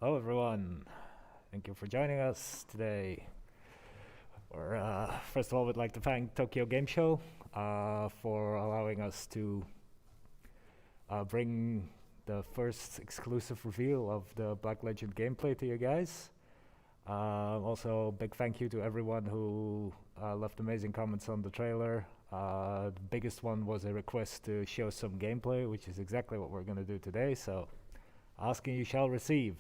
Hello, everyone. Thank you for joining us today. First of all, we'd like to thank Tokyo Game Show for allowing us to bring the first exclusive reveal of the Black Legend gameplay to you guys. Also, big thank you to everyone who left amazing comments on the trailer. The biggest one was a request to show some gameplay, which is exactly what we're going to do today. So, asking you shall receive.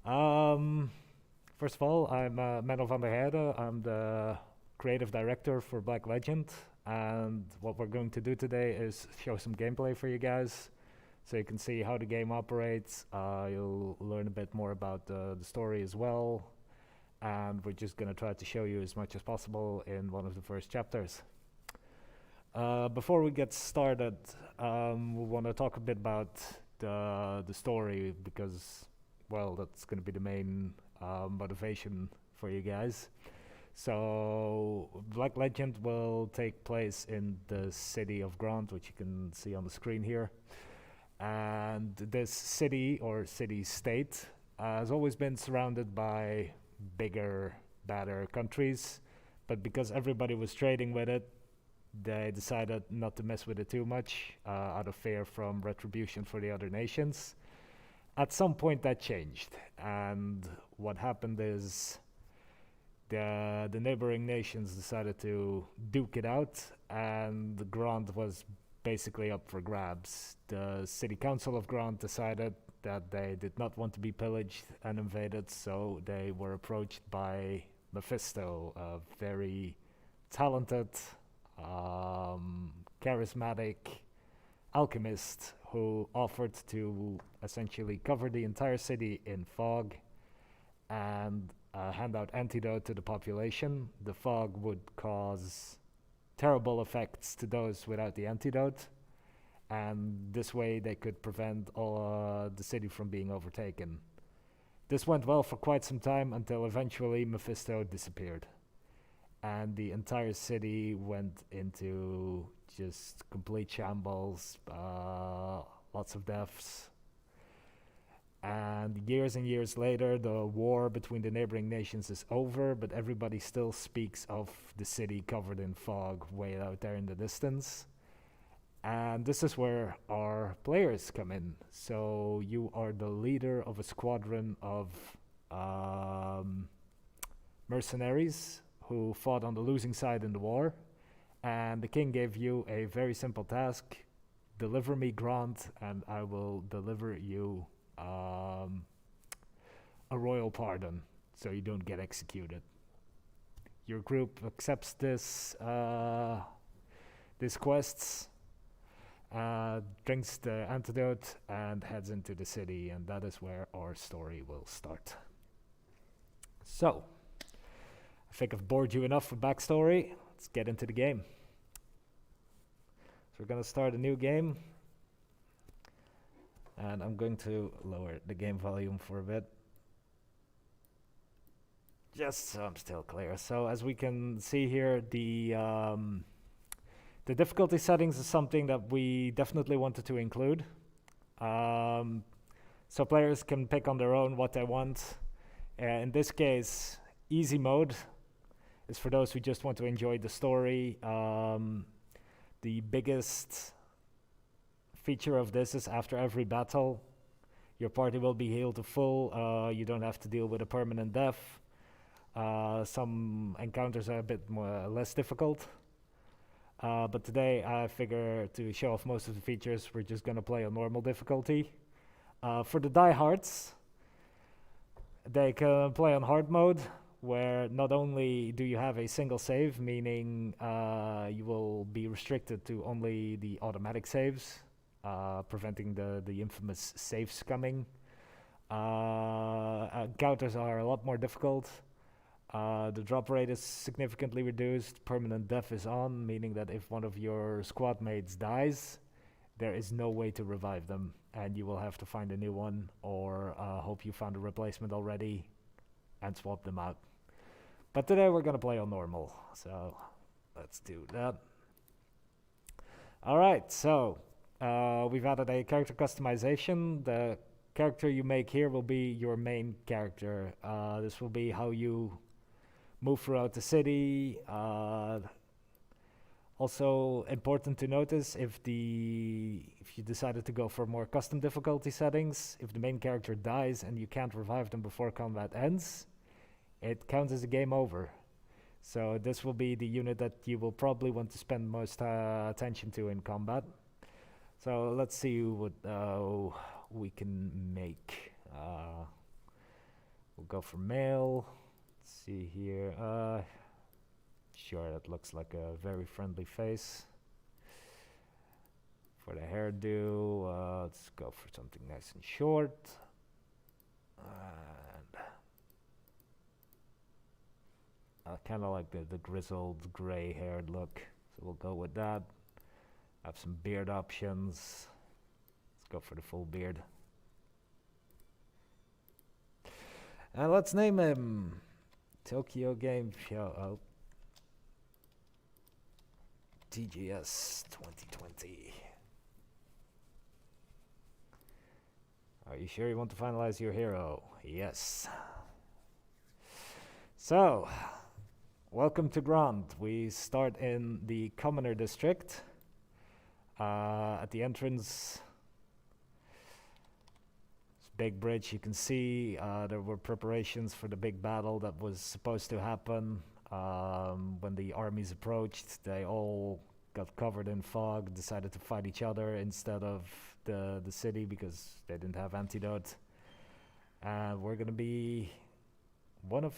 Um, First of all, I'm Menno van der Heijden. I'm the creative director for Black Legend, and what we're going to do today is show some gameplay for you guys, so you can see how the game operates. You'll learn a bit more about the story as well, and we're just going to try to show you as much as possible in one of the first chapters. Before we get started, we want to talk a bit about the story because, well, that's going to be the main motivation for you guys. So, Black Legend will take place in the city of Grant, which you can see on the screen here. And this city, or city-state, has always been surrounded by bigger, badder countries. But because everybody was trading with it, they decided not to mess with it too much out of fear from retribution for the other nations. At some point that changed, and what happened is the neighboring nations decided to duke it out, and Grant was basically up for grabs. The city council of Grant decided that they did not want to be pillaged and invaded, so they were approached by Mephisto, a very talented, charismatic alchemist who offered to essentially cover the entire city in fog and hand out antidote to the population. The fog would cause terrible effects to those without the antidote, and this way they could prevent the city from being overtaken. This went well for quite some time until eventually Mephisto disappeared, and the entire city went into just complete shambles, lots of deaths. And years later, the war between the neighboring nations is over, but everybody still speaks of the city covered in fog way out there in the distance. And this is where our players come in. So you are the leader of a squadron of mercenaries who fought on the losing side in the war. And the king gave you a very simple task: deliver me Grant, and I will deliver you a royal pardon, so you don't get executed. Your group accepts these quests, drinks the antidote, and heads into the city, and that is where our story will start. So, I think I've bored you enough with backstory. Let's get into the game. So we're going to start a new game, and I'm going to lower the game volume for a bit, just so I'm still clear. So as we can see here, the difficulty settings is something that we definitely wanted to include. So players can pick on their own what they want. In this case, easy mode is for those who just want to enjoy the story. The biggest feature of this is after every battle, your party will be healed to full. You don't have to deal with a permanent death. Some encounters are a bit less difficult. But today I figure to show off most of the features, we're just going to play on normal difficulty. For the diehards, they can play on hard mode, where not only do you have a single save, meaning you will be restricted to only the automatic saves, preventing the infamous save scumming. Encounters are a lot more difficult. The drop rate is significantly reduced. Permanent death is on, meaning that if one of your squad mates dies, there is no way to revive them, and you will have to find a new one, or hope you found a replacement already and swap them out. But today we're going to play on normal, so let's do that. Alright, so we've added a character customization. The character you make here will be your main character. This will be how you move throughout the city. Also important to notice, if you decided to go for more custom difficulty settings, if the main character dies and you can't revive them before combat ends, it counts as a game over. So this will be the unit that you will probably want to spend most attention to in combat. So let's see what we can make. We'll go for male. Let's see here. Sure, that looks like a very friendly face. For the hairdo, let's go for something nice and short. And I kind of like the grizzled, gray-haired look, so we'll go with that. Have some beard options. Let's go for the full beard. And let's name him Tokyo Game Show. TGS 2020. Are you sure you want to finalize your hero? Yes. So, welcome to Grand. We start in the Commoner District. At the entrance, this big bridge you can see. There were preparations for the big battle that was supposed to happen. When the armies approached, they all got covered in fog, decided to fight each other instead of the city because they didn't have antidote. And we're gonna be one of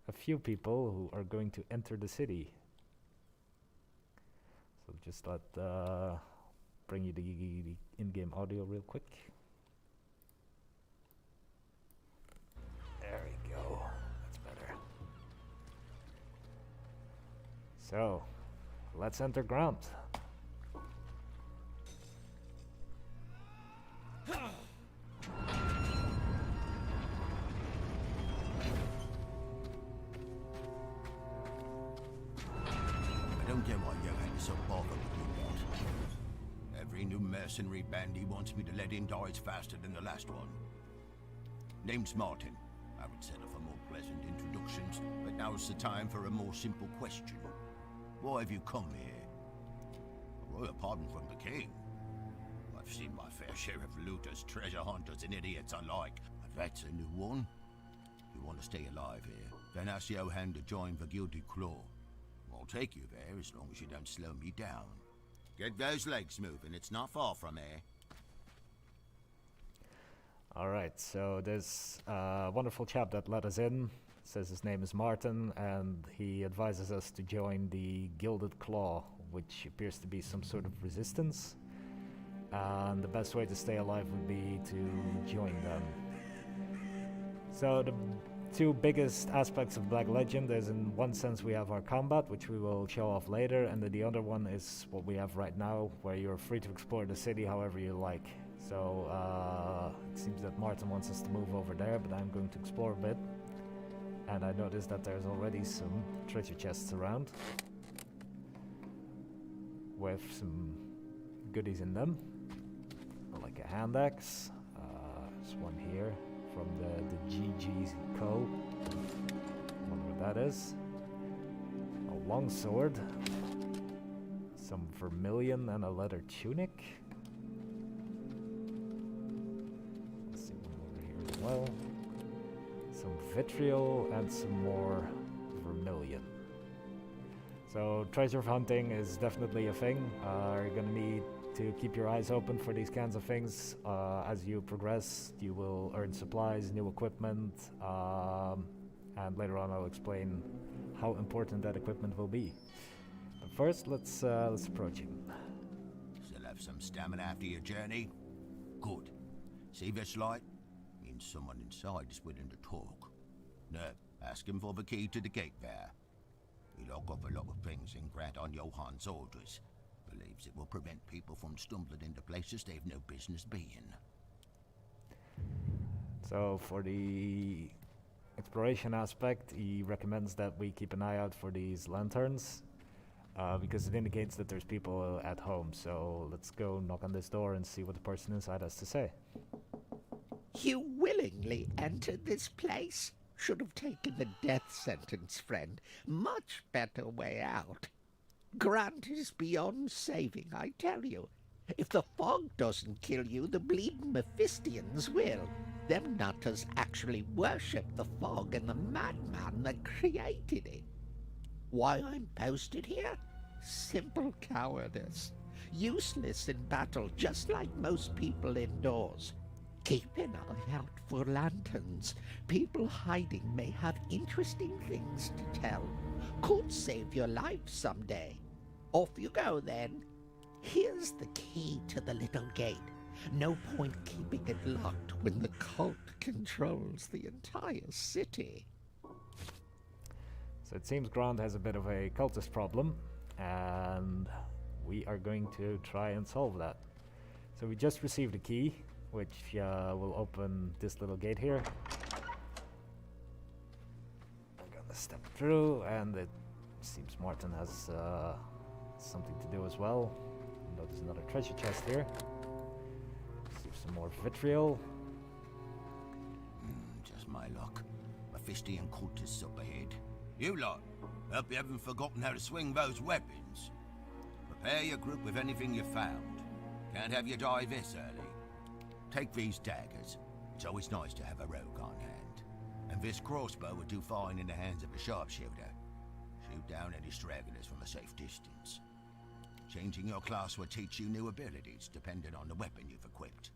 a few people who are going to enter the city. So just bring you the in-game audio real quick. There we go. That's better. So, let's enter Grand. I don't get why you had so bothered with me, lot. Every new mercenary bandy wants me to let in dies faster than the last one. Name's Martin. I would settle for more pleasant introductions, but now's the time for a more simple question. Why have you come here? A royal pardon from the king? I've seen my fair share of looters, treasure hunters, and idiots alike, but that's a new one. You want to stay alive here, then ask your hand to join the Gilded Claw. I'll take you there as long as you don't slow me down. Get those legs moving, it's not far from here. Alright, so there's a wonderful chap that let us in. Says his name is Martin, and he advises us to join the Gilded Claw, which appears to be some sort of resistance. And the best way to stay alive would be to join them. So the two biggest aspects of Black Legend is, in one sense, we have our combat, which we will show off later, and then the other one is what we have right now, where you're free to explore the city however you like. So it seems that Martin wants us to move over there, but I'm going to explore a bit. And I noticed that there's already some treasure chests around with some goodies in them, like a hand axe. There's one here from the GG Co. Wonder what that is. A long sword, some vermilion, and a leather tunic. Let's see one over here as well. Some vitriol and some more vermilion. So treasure hunting is definitely a thing. You're gonna need to keep your eyes open for these kinds of things. As you progress, you will earn supplies, new equipment, and later on I'll explain how important that equipment will be. But first, let's approach him. Still have some stamina after your journey? Good. See this light? Means someone inside is willing to talk. No, ask him for the key to the gate there. He'll lock off a lot of things and grant on Johan's orders. Believes it will prevent people from stumbling into places they've no business being. So for the exploration aspect, he recommends that we keep an eye out for these lanterns, because it indicates that there's people at home. So let's go knock on this door and see what the person inside has to say. You willingly entered this place? Should have taken the death sentence, friend. Much better way out. Grant is beyond saving, I tell you. If the fog doesn't kill you, the bleeding Mephistians will. Them nutters actually worship the fog and the madman that created it. Why I'm posted here? Simple cowardice. Useless in battle, just like most people indoors. Keep an eye out for lanterns. People hiding may have interesting things to tell. Could save your life someday. Off you go then. Here's the key to the little gate. No point keeping it locked when the cult controls the entire city. So it seems Grant has a bit of a cultist problem, and we are going to try and solve that. So we just received a key, which will open this little gate here. I'm gonna step through, and it seems Martin has something to do as well. There's another treasure chest here. Receive some more vitriol. Just my luck. Mephistian cultists up ahead. You lot, hope you haven't forgotten how to swing those weapons. Prepare your group with anything you found. Can't have you die this early. Take these daggers. It's always nice to have a rogue on hand. And this crossbow would do fine in the hands of a sharpshooter. Shoot down any stragglers from a safe distance. Changing your class will teach you new abilities depending on the weapon you've equipped.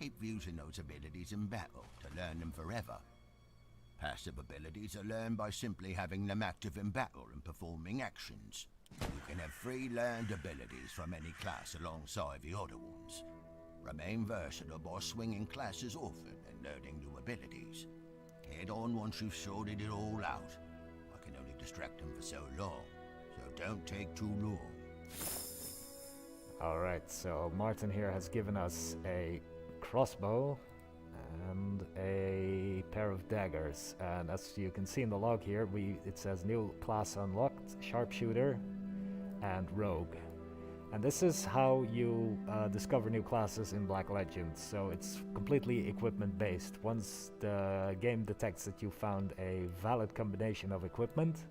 Keep using those abilities in battle to learn them forever. Passive abilities are learned by simply having them active in battle and performing actions. You can have 3 learned abilities from any class alongside the other ones. Remain versatile by swinging classes often and learning new abilities. Head on once you've sorted it all out. I can only distract them for so long, so don't take too long. Alright, so Martin here has given us a crossbow and a pair of daggers, and as you can see in the log here, it says new class unlocked, sharpshooter and rogue. And this is how you discover new classes in Black Legend, so it's completely equipment based. Once the game detects that you found a valid combination of equipment,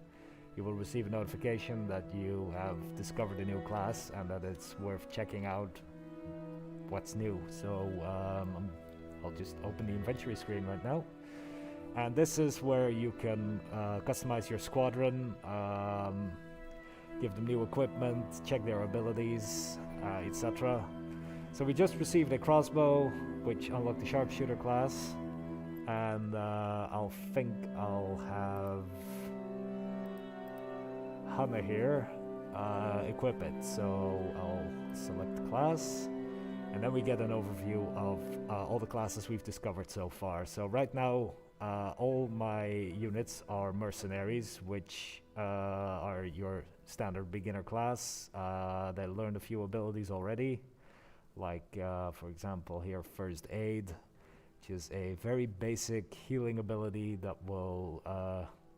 you will receive a notification that you have discovered a new class and that it's worth checking out what's new. So I'll just open the inventory screen right now. And this is where you can customize your squadron, give them new equipment, check their abilities, etc. So we just received a crossbow, which unlocked the sharpshooter class. And I'll have Hannah here equip it. So I'll select the class, and then we get an overview of all the classes we've discovered so far. So right now all my units are mercenaries, which are your standard beginner class. They learned a few abilities already, like for example here, first aid, which is a very basic healing ability that will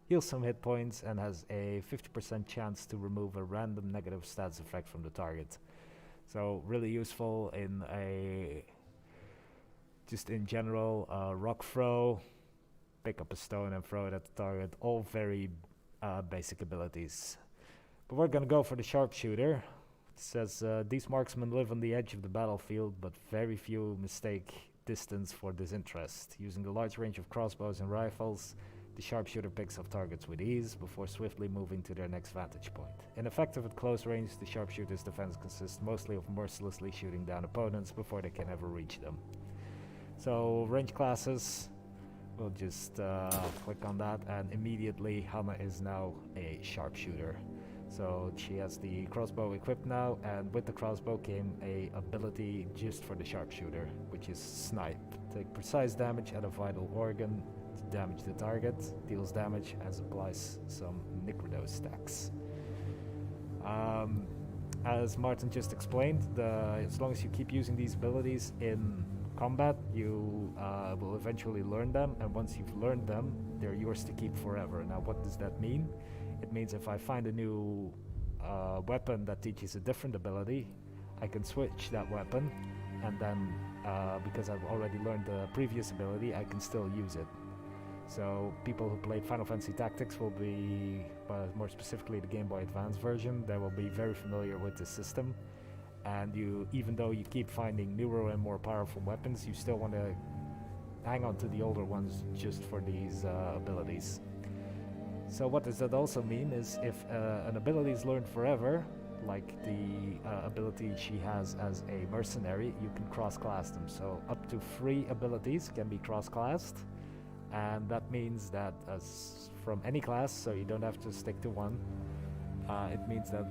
heal some hit points and has a 50% chance to remove a random negative stats effect from the target. So really useful in just in general. Rock throw, pick up a stone and throw it at the target, all very basic abilities. But we're gonna go for the sharpshooter. It says these marksmen live on the edge of the battlefield, but very few mistake distance for disinterest. Using the large range of crossbows and rifles, the sharpshooter picks up targets with ease before swiftly moving to their next vantage point. Ineffective at close range, the sharpshooter's defense consists mostly of mercilessly shooting down opponents before they can ever reach them. So range classes, we'll just click on that, and immediately Hannah is now a sharpshooter. So she has the crossbow equipped now, and with the crossbow came a ability just for the sharpshooter, which is snipe. Take precise damage at a vital organ to damage the target, deals damage and supplies some Necrodose stacks. As Martin just explained, as long as you keep using these abilities in combat, you will eventually learn them, and once you've learned them, they're yours to keep forever. Now what does that mean? It means if I find a new weapon that teaches a different ability, I can switch that weapon and then because I've already learned the previous ability, I can still use it. So people who played Final Fantasy Tactics will be, more specifically the Game Boy Advance version, they will be very familiar with this system. And even though you keep finding newer and more powerful weapons, you still want to hang on to the older ones just for these abilities. So what does that also mean is if an ability is learned forever, like the ability she has as a mercenary, you can cross-class them. So up to 3 abilities can be cross-classed, and that means that as from any class, so you don't have to stick to one. It means that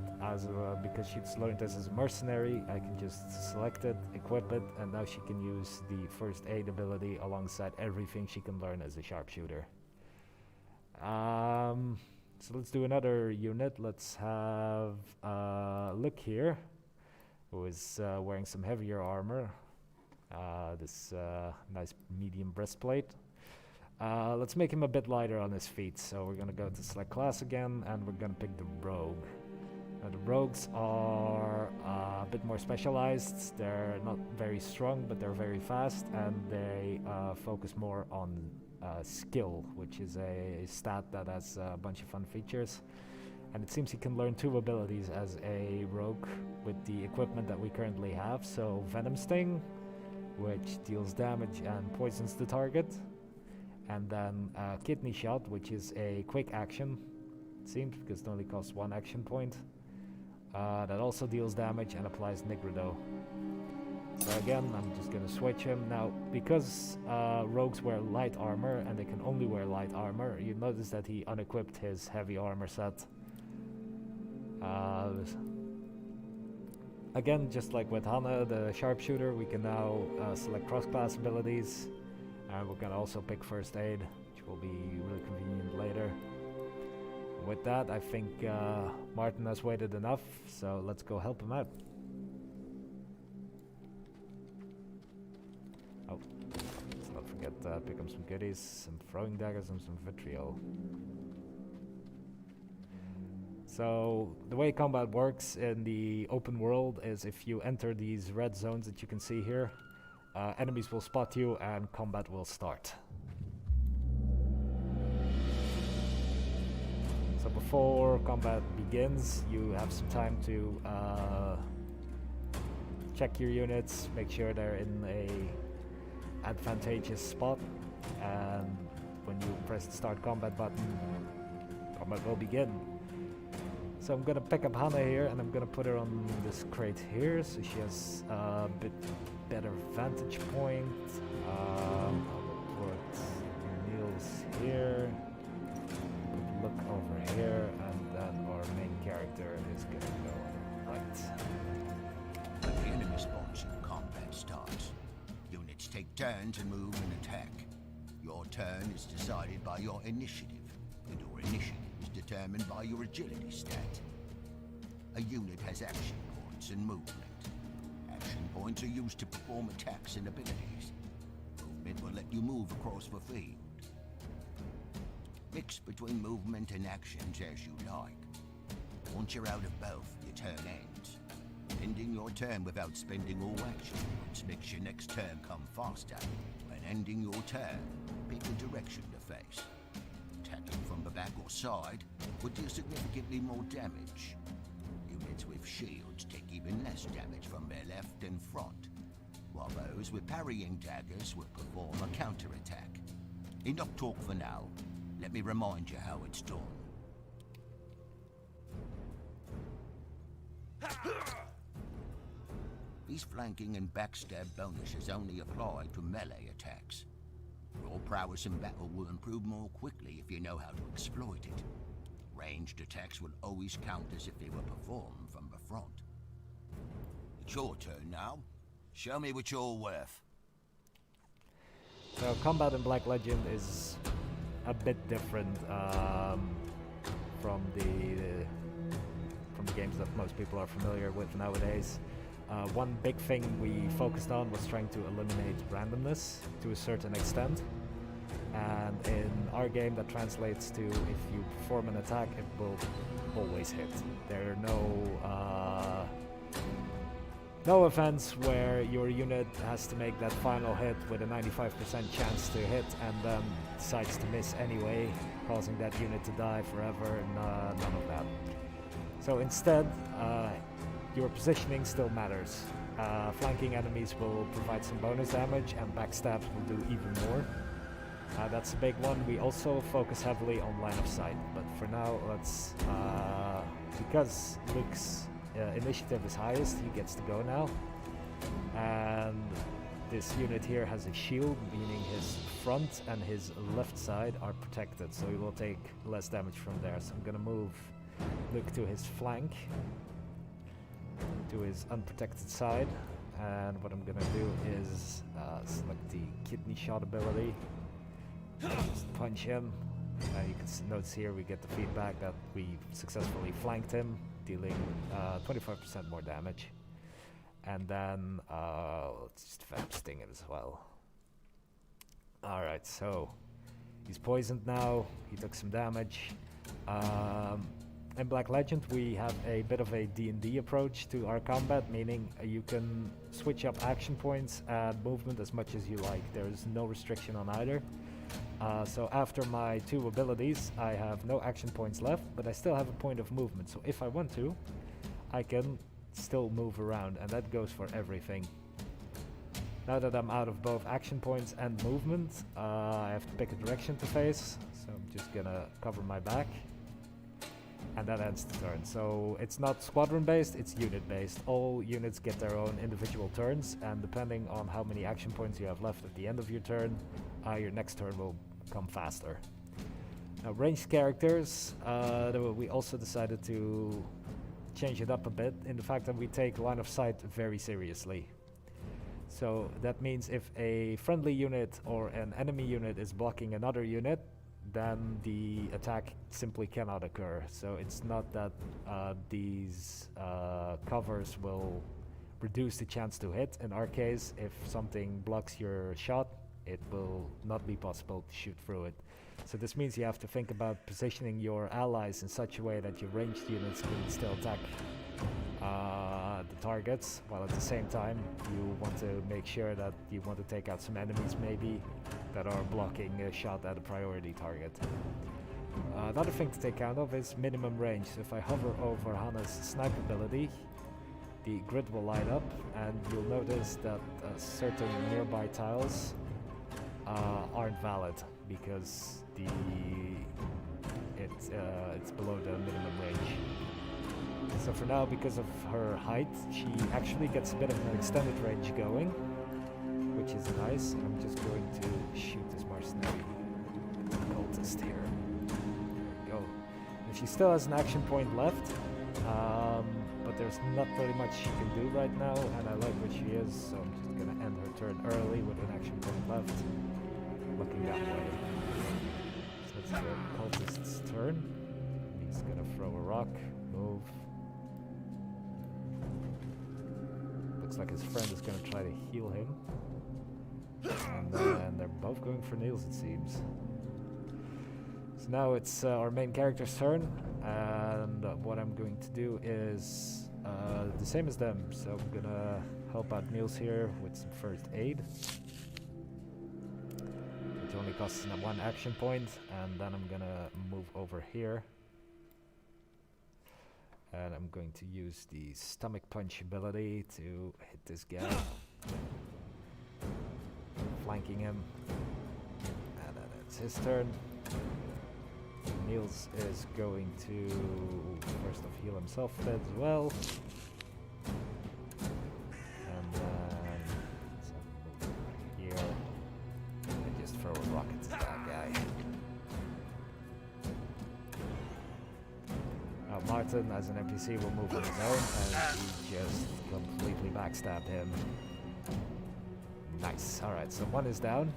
because she's learned as a mercenary, I can just select it, equip it, and now she can use the first aid ability alongside everything she can learn as a sharpshooter. So let's do another unit. Let's have Look here, who is wearing some heavier armor. This nice medium breastplate. Let's make him a bit lighter on his feet. So we're gonna go to select class again, and we're gonna pick the rogue. Now the rogues are a bit more specialized. They're not very strong, but they're very fast, and they focus more on skill, which is a stat that has a bunch of fun features. And it seems he can learn 2 abilities as a rogue with the equipment that we currently have. So Venom Sting, which deals damage and poisons the target, and then Kidney Shot, which is a quick action, it seems, because it only costs 1 action point. That also deals damage and applies Nigredo. So again, I'm just gonna switch him. Now, because rogues wear light armor, and they can only wear light armor, you notice that he unequipped his heavy armor set. Again, just like with Hana, the sharpshooter, we can now select cross-class abilities. And we're gonna also pick first aid, which will be really convenient later. With that, I think Martin has waited enough, so let's go help him out. Oh, let's not forget pick up some goodies, some throwing daggers and some vitriol. So the way combat works in the open world is if you enter these red zones that you can see here, enemies will spot you and combat will start. So before combat begins, you have some time to check your units, make sure they're in a advantageous spot, and when you press the start combat button, combat will begin. So I'm gonna pick up Hana here, and I'm gonna put her on this crate here, so she has a bit better vantage point. I'll put Niels here, put Look over here, and then our main character is gonna go right. When the enemy spawns and combat starts, units take turns and move and attack. Your turn is decided by your initiative, and your initiative is determined by your agility stat. A unit has action points and movement. Action points are used to perform attacks and abilities. Movement will let you move across the field. Mix between movement and actions as you like. Once you're out of both, your turn ends. Ending your turn without spending all action points makes your next turn come faster. When ending your turn, pick a direction to face. Attacking from the back or side would do significantly more damage. Units with shields take even less damage from their left and front, while those with parrying daggers will perform a counterattack. Enough talk for now. Let me remind you how it's done. These flanking and backstab bonuses only apply to melee attacks. Your prowess in battle will improve more quickly if you know how to exploit it. Ranged attacks will always count as if they were performed from the front. It's your turn now. Show me what you're worth. So combat in Black Legend is a bit different from the games that most people are familiar with nowadays. One big thing we focused on was trying to eliminate randomness to a certain extent. And in our game that translates to if you perform an attack, it will always hit. There are no No offense where your unit has to make that final hit with a 95% chance to hit and then decides to miss anyway, causing that unit to die forever, and none of that. So instead, your positioning still matters. Flanking enemies will provide some bonus damage, and backstabs will do even more. That's a big one. We also focus heavily on line of sight, but for now, let's... because Luke's initiative is highest, he gets to go now. And this unit here has a shield, meaning his front and his left side are protected, so he will take less damage from there. So I'm gonna move Luke to his flank, to his unprotected side, and what I'm gonna do is select the kidney shot ability, just punch him. You can notice here we get the feedback that we successfully flanked him, dealing 25% more damage. And then let's just vamp sting it as well. Alright, so he's poisoned now, he took some damage. In Black Legend we have a bit of a D&D approach to our combat, meaning you can switch up action points and movement as much as you like. There is no restriction on either. So after my 2 abilities I have no action points left, but I still have a point of movement, so if I want to I can still move around, and that goes for everything. Now that I'm out of both action points and movement, I have to pick a direction to face, so I'm just gonna cover my back, and that ends the turn. So it's not squadron based, it's unit based. All units get their own individual turns, and depending on how many action points you have left at the end of your turn, your next turn will come faster. Now ranged characters, we also decided to change it up a bit in the fact that we take line of sight very seriously. So that means if a friendly unit or an enemy unit is blocking another unit, then the attack simply cannot occur. So it's not that these covers will reduce the chance to hit. In our case, if something blocks your shot, it will not be possible to shoot through it. So this means you have to think about positioning your allies in such a way that your ranged units can still attack the targets, while at the same time you want to make sure that you want to take out some enemies maybe that are blocking a shot at a priority target. Another thing to take count of is minimum range. So if I hover over Hana's snipe ability, the grid will light up, and you'll notice that certain nearby tiles aren't valid because it's below the minimum range. So for now, because of her height, she actually gets a bit of an extended range going, which is nice. And I'm just going to shoot this mercenary cultist here. There we go. And she still has an action point left, but there's not very much she can do right now, and I like where she is, so I'm just gonna end her turn early with an action point left, looking that way. So it's the cultist's turn. He's gonna throw a rock, move. Looks like his friend is gonna try to heal him. And then they're both going for nails, it seems. So now it's our main character's turn, and what I'm going to do is the same as them. So I'm gonna help out Niels here with some first aid, which only costs 1 action point, and then I'm gonna move over here. And I'm going to use the stomach punch ability to hit this guy, flanking him, and then it's his turn. Niels is going to first off heal himself a bit as well, and then let's move over here and just throw a rocket to that guy. Martin, as an NPC, will move on his own, and he just completely backstabbed him. Nice. Alright, so 1 is down.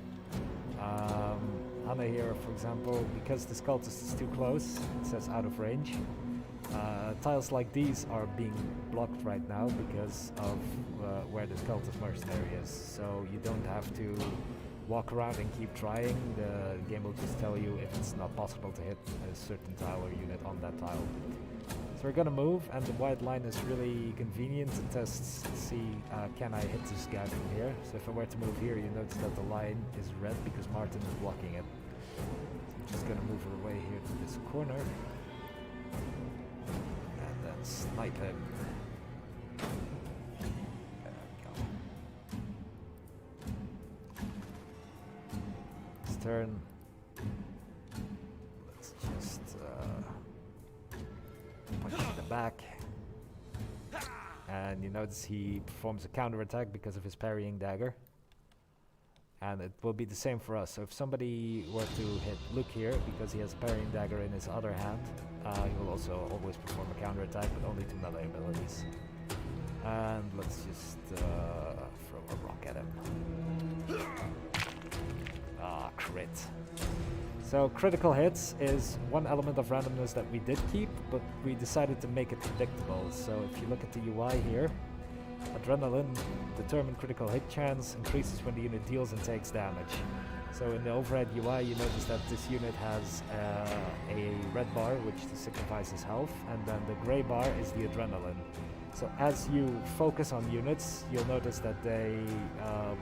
Hana here, for example, because this cultist is too close, it says out of range. Tiles like these are being blocked right now because of where this cultist mercenary is. So you don't have to walk around and keep trying. The game will just tell you if it's not possible to hit a certain tile or unit on that tile. So we're gonna move, and the white line is really convenient to test to see can I hit this guy from here. So if I were to move here, you notice that the line is red because Martin is blocking it. So I'm just gonna move her away here to this corner. And then snipe him. There we go. His turn. Let's just punch him in the back. And you notice he performs a counter attack because of his parrying dagger. And it will be the same for us. So if somebody were to hit Luke here, because he has a parrying dagger in his other hand, he will also always perform a counter attack, but only to melee abilities. And let's just throw a rock at him. Ah, crit. So critical hits is one element of randomness that we did keep, but we decided to make it predictable. So if you look at the UI here, adrenaline determined critical hit chance increases when the unit deals and takes damage. So in the overhead UI you notice that this unit has a red bar which signifies his health, and then the grey bar is the adrenaline. So as you focus on units, you'll notice that they will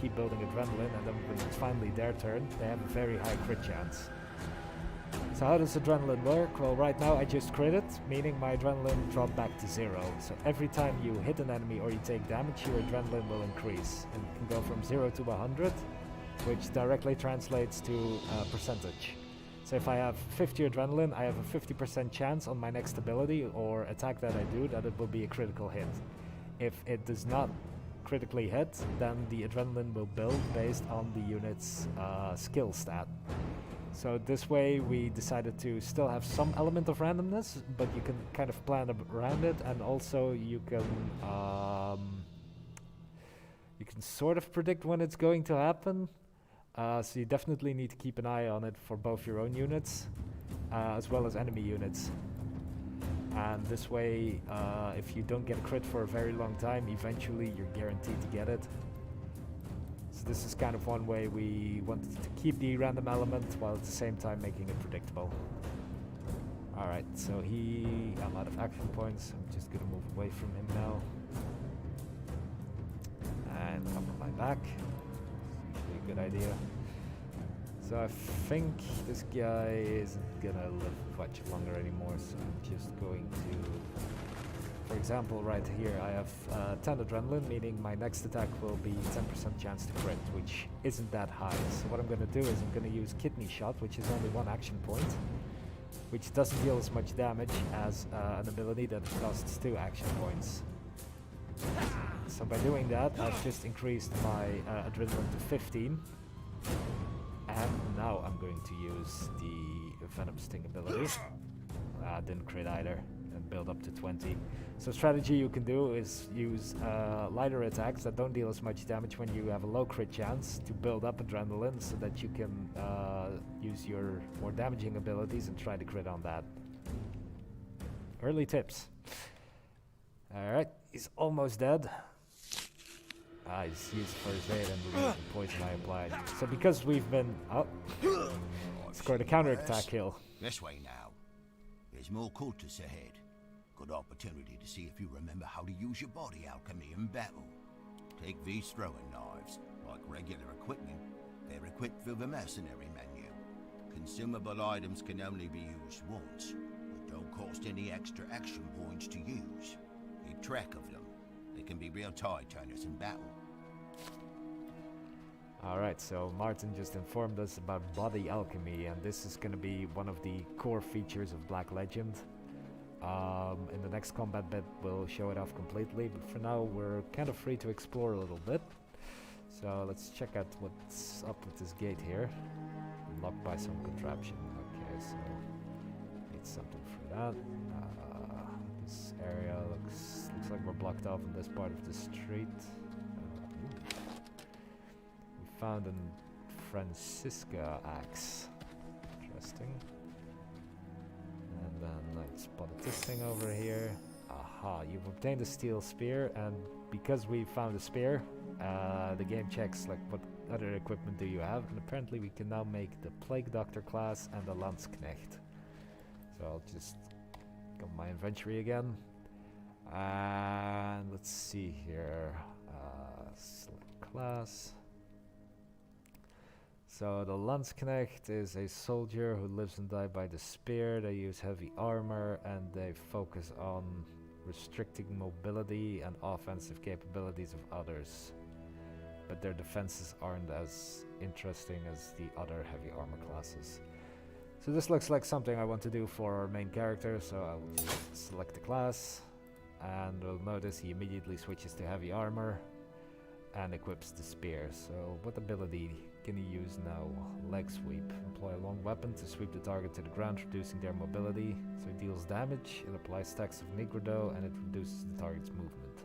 keep building adrenaline, and then when it's finally their turn, they have a very high crit chance. So how does adrenaline work? Well, right now I just crit it, meaning my adrenaline dropped back to 0. So every time you hit an enemy or you take damage, your adrenaline will increase. And it can go from 0 to 100, which directly translates to percentage. So if I have 50 adrenaline, I have a 50% chance on my next ability or attack that I do that it will be a critical hit. If it does not critically hit, then the adrenaline will build based on the unit's skill stat. So this way we decided to still have some element of randomness, but you can kind of plan around it, and also you can sort of predict when it's going to happen. So you definitely need to keep an eye on it for both your own units as well as enemy units. And this way, if you don't get a crit for a very long time, eventually you're guaranteed to get it. So this is kind of one way we wanted to keep the random element while at the same time making it predictable. Alright, so I'm out of action points. I'm just gonna move away from him now. And cover my back. It's usually a good idea. So I think this guy isn't gonna live much longer anymore, so I'm just going to, for example, right here I have 10 adrenaline, meaning my next attack will be 10% chance to crit, which isn't that high. So what I'm gonna do is I'm gonna use kidney shot, which is only 1 action point, which doesn't deal as much damage as an ability that costs 2 action points. So by doing that, I've just increased my adrenaline to 15. And now I'm going to use the Venom Sting ability. Didn't crit either, and build up to 20. So strategy you can do is use lighter attacks that don't deal as much damage when you have a low crit chance to build up adrenaline so that you can use your more damaging abilities and try to crit on that. Early tips. Alright, he's almost dead. He's used first aid and removed the poison I applied. So because we've been scored a counter-attack kill. This way now. There's more cultists ahead. Good opportunity to see if you remember how to use your body alchemy in battle. Take these throwing knives. Like regular equipment, they're equipped through the mercenary menu. Consumable items can only be used once, but don't cost any extra action points to use. Keep track of them. They can be real tide turners in battle. Alright, so Martin just informed us about body alchemy, and this is going to be one of the core features of Black Legend. In the next combat bit we'll show it off completely, but for now we're kind of free to explore a little bit. So let's check out what's up with this gate here. Locked by some contraption. Okay, so need something for that. This area looks like we're blocked off in this part of the street. We found a Francisca axe. Interesting. And then I spotted this thing over here. Aha, you've obtained a steel spear, and because we found a spear, the game checks like what other equipment do you have, and apparently we can now make the Plague Doctor class and the Landsknecht. So I'll just Got my inventory again. And let's see here. Select class. So the Landsknecht is a soldier who lives and dies by the spear. They use heavy armor and they focus on restricting mobility and offensive capabilities of others. But their defenses aren't as interesting as the other heavy armor classes. So this looks like something I want to do for our main character, so I'll just select the class. And we'll notice he immediately switches to heavy armor and equips the spear. So what ability can he use now? Leg sweep. Employ a long weapon to sweep the target to the ground, reducing their mobility. So it deals damage, it applies stacks of Negro and it reduces the target's movement.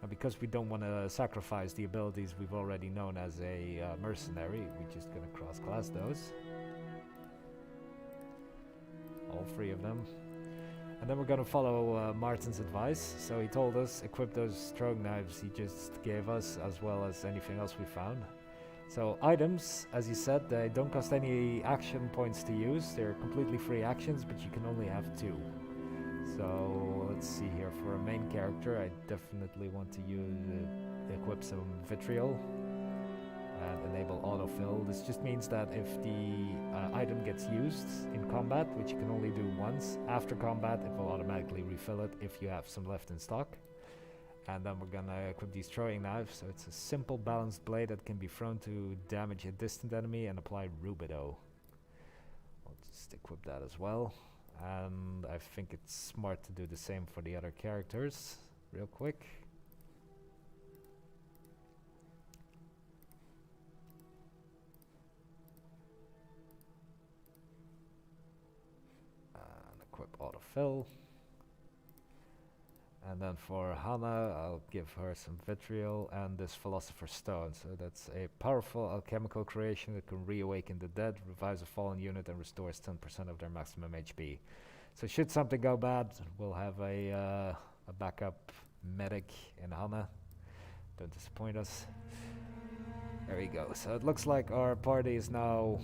Now because we don't want to sacrifice the abilities we've already known as a mercenary, we're just going to cross-class those. All three of them. And then we're going to follow Martin's advice. So he told us equip those throwing knives he just gave us, as well as anything else we found. So items, as he said, they don't cost any action points to use. They're completely free actions, but you can only have 2. So let's see here. For a main character, I definitely want to equip some vitriol and enable autofill. This just means that if the item gets used in combat, which you can only do once, after combat it will automatically refill it if you have some left in stock. And then we're gonna equip these throwing knives. So it's a simple balanced blade that can be thrown to damage a distant enemy and apply rubido. I'll just equip that as well. And I think it's smart to do the same for the other characters real quick. And equip autofill. And then for Hannah, I'll give her some vitriol and this philosopher's stone. So that's a powerful alchemical creation that can reawaken the dead, revives a fallen unit, and restores 10% of their maximum HP. So should something go bad, we'll have a backup medic in Hannah. Don't disappoint us. There we go. So it looks like our party is now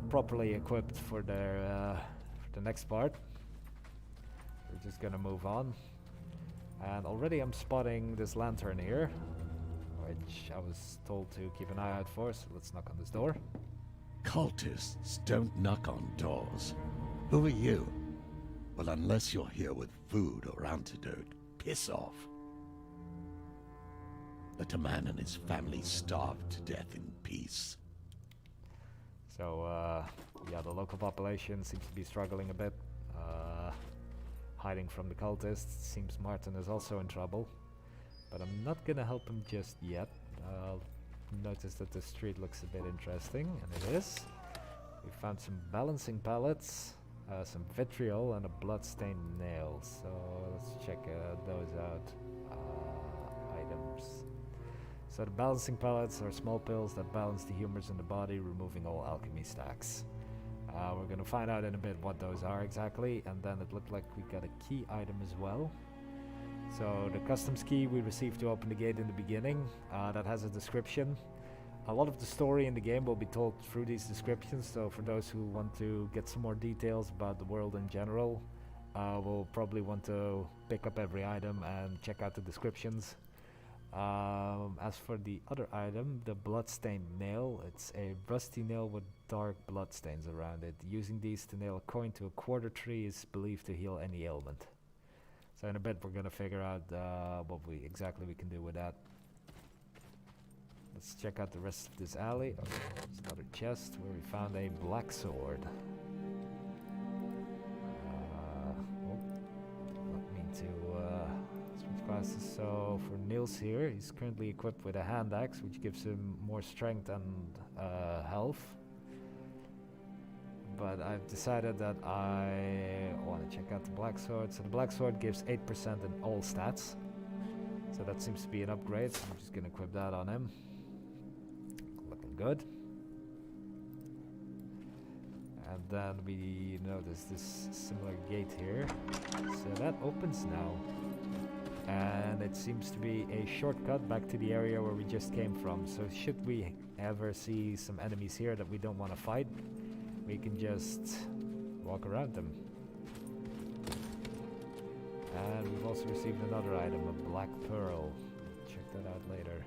properly equipped for their for the next part. We're just gonna move on. And already I'm spotting this lantern here, which I was told to keep an eye out for, so let's knock on this door. Cultists don't knock on doors. Who are you? Well, unless you're here with food or antidote, piss off. Let a man and his family starve to death in peace. So, yeah, the local population seems to be struggling a bit. Hiding from the cultists. Seems Martin is also in trouble. But I'm not gonna help him just yet. I'll notice that the street looks a bit interesting, and it is. We found some balancing pallets, some vitriol, and a blood-stained nail. So let's check those out. Items. So the balancing pallets are small pills that balance the humors in the body, removing all alchemy stacks. We're gonna find out in a bit what those are exactly, and then it looked like we got a key item as well. So the customs key we received to open the gate in the beginning, that has a description. A lot of the story in the game will be told through these descriptions, so for those who want to get some more details about the world in general, we'll probably want to pick up every item and check out the descriptions. As for the other item, the bloodstained nail, it's a rusty nail with dark bloodstains around it. Using these to nail a coin to a quarter tree is believed to heal any ailment. So in a bit we're gonna figure out what exactly we can do with that. Let's check out the rest of this alley. Oh, there's another chest where we found a black sword. Not mean to switch classes. So for Niels here, he's currently equipped with a hand axe, which gives him more strength and health. But I've decided that I want to check out the black sword. So the black sword gives 8% in all stats. So that seems to be an upgrade. So I'm just going to equip that on him. Looking good. And then we notice this similar gate here. So that opens now. And it seems to be a shortcut back to the area where we just came from. So should we ever see some enemies here that we don't want to fight, we can just walk around them. And we've also received another item, a black pearl. Check that out later.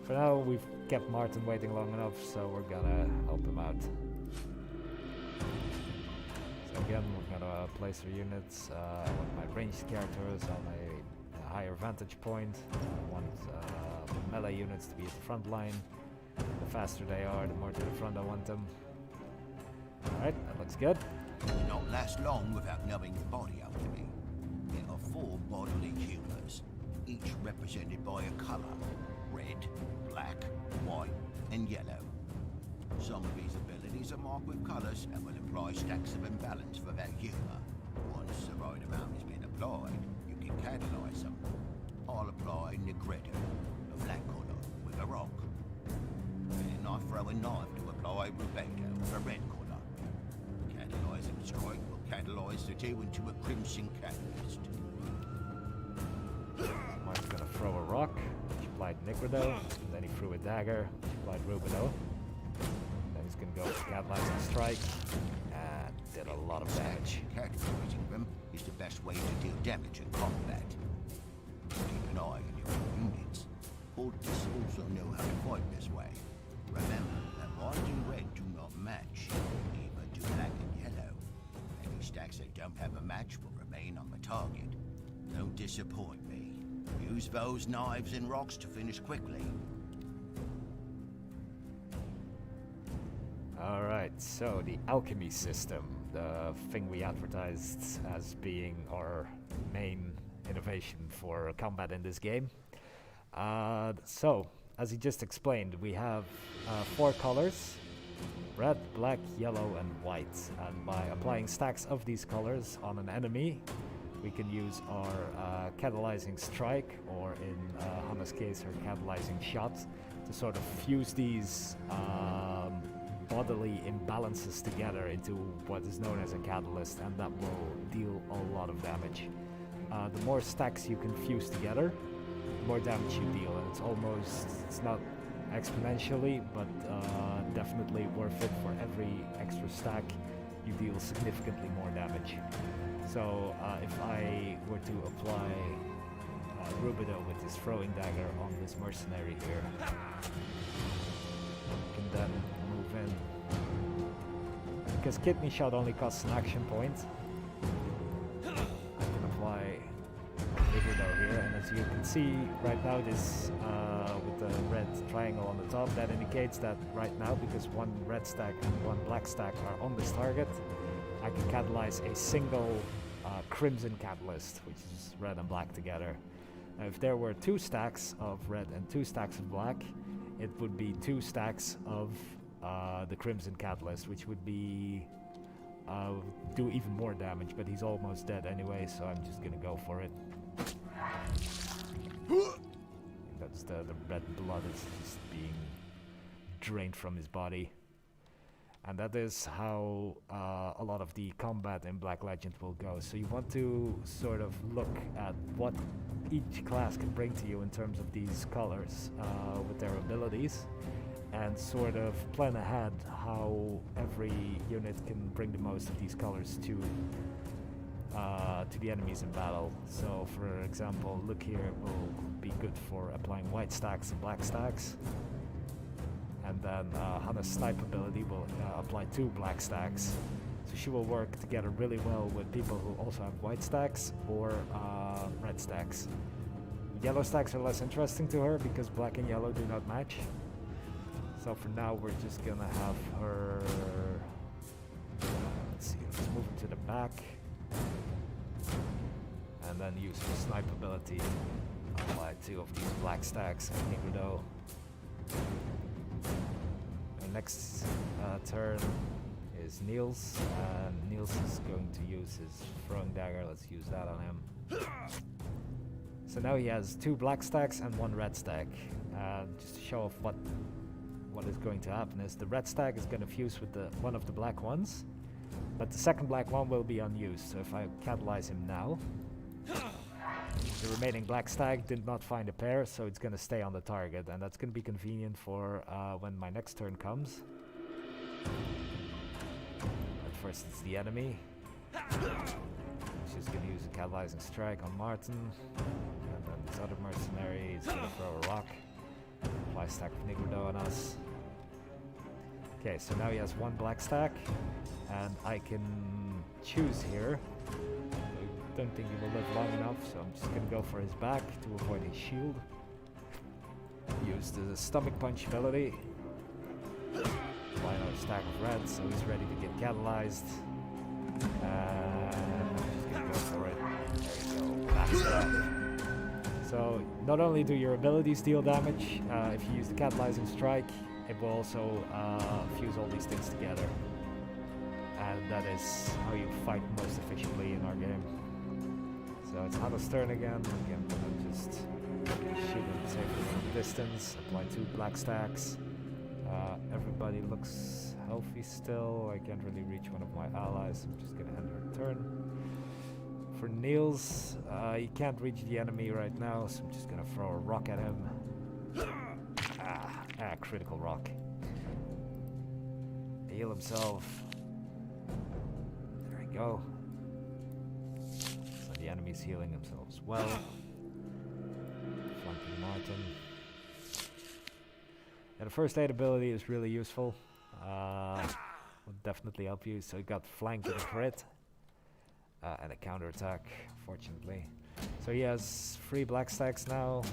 For now, we've kept Martin waiting long enough, so we're gonna help him out. So again, we're gonna place our units. I want my ranged characters on a higher vantage point. I want melee units to be at the front line. The faster they are, the more to the front I want them. Alright, that looks good. Will not last long without numbing your body up to me. There are 4 bodily humors, each represented by a color: red, black, white, and yellow. Some of these abilities are marked with colors and will imply stacks of imbalance for that humor. Once the right amount has been applied, you can catalyze them. I'll apply Negretto, a black color, with a rock. Then I throw a knife to apply Rebecca with a red color. Catalyzing strike will catalyze the two into a crimson catalyst. Martin's gonna throw a rock, which applied Negretto. Then he threw a dagger, which applied Rubido. Then he's gonna go for catalyzing strike, and did a lot of damage. Categorizing them is the best way to deal damage in combat. Keep an eye on your units. Cultists also know how to fight this way. Remember that white and red do not match, neither do black and yellow. Any stacks that don't have a match will remain on the target. Don't disappoint me. Use those knives and rocks to finish quickly. Alright, so the alchemy system, the thing we advertised as being our main innovation for combat in this game. So, as he just explained, we have 4 colors: red, black, yellow, and white. And by applying stacks of these colors on an enemy, we can use our catalyzing strike, or in Hannah's case, her catalyzing shot, to sort of fuse these bodily imbalances together into what is known as a catalyst, and that will deal a lot of damage. The more stacks you can fuse together, the more damage you deal, and it's not exponentially, but definitely worth it. For every extra stack, you deal significantly more damage. So if I were to apply Rubido with his throwing dagger on this mercenary here, I can then move in. Because Kidney Shot only costs an action point, I can apply Rubido here, and as you can see right now, this with the red triangle on the top, that indicates that right now, because one red stack and one black stack are on this target, I can catalyze a single crimson catalyst, which is red and black together. Now, if there were 2 stacks of red and 2 stacks of black, it would be 2 stacks of the crimson catalyst, which would be do even more damage, but he's almost dead anyway, so I'm just gonna go for it. That's the red blood is just being drained from his body. And that is how a lot of the combat in Black Legend will go. So you want to sort of look at what each class can bring to you in terms of these colors with their abilities, and sort of plan ahead how every unit can bring the most of these colors to the enemies in battle. So for example, look here will be good for applying white stacks and black stacks. And then Hannah's snipe ability will apply 2 black stacks. So she will work together really well with people who also have white stacks or red stacks. Yellow stacks are less interesting to her because black and yellow do not match. So for now we're just gonna have her, let's see, let's move her to the back. And then use her snipe ability. Apply 2 of these black stacks and Negretto. Next turn is Niels, and Niels is going to use his throwing dagger. Let's use that on him. So now he has 2 black stacks and 1 red stack. Just to show off what is going to happen is the red stack is going to fuse with one of the black ones, but the second black one will be unused. So if I catalyze him now, the remaining black stack did not find a pair, so it's going to stay on the target, and that's going to be convenient for when my next turn comes. But first it's the enemy. He's just gonna use a catalyzing strike on Martin. And then this other mercenary is gonna throw a rock. Apply a stack of Nigredo on us. Okay, so now he has one black stack. And I can choose here. I don't think he will live long enough, so I'm just gonna go for his back to avoid his shield. Use the stomach punch ability. Apply another stack of red, so he's ready to get catalyzed. I'm just gonna go for it. There you go. That's it. So not only do your abilities deal damage, if you use the catalyzing strike, it will also fuse all these things together. And that is how you fight most efficiently in our game. So it's Hanno's turn again. Again, I'm gonna just shoot him safely from distance. Apply 2 black stacks. Everybody looks healthy still. I can't really reach one of my allies. I'm just gonna end her turn. For Niels, he can't reach the enemy right now, so I'm just gonna throw a rock at him. Critical rock. Heal himself. There we go. So the enemy's healing themselves well. Flanking Martin. And the first aid ability is really useful. Will definitely help you. So you got flank and crit. And a counter attack, fortunately. So he has 3 black stacks now. So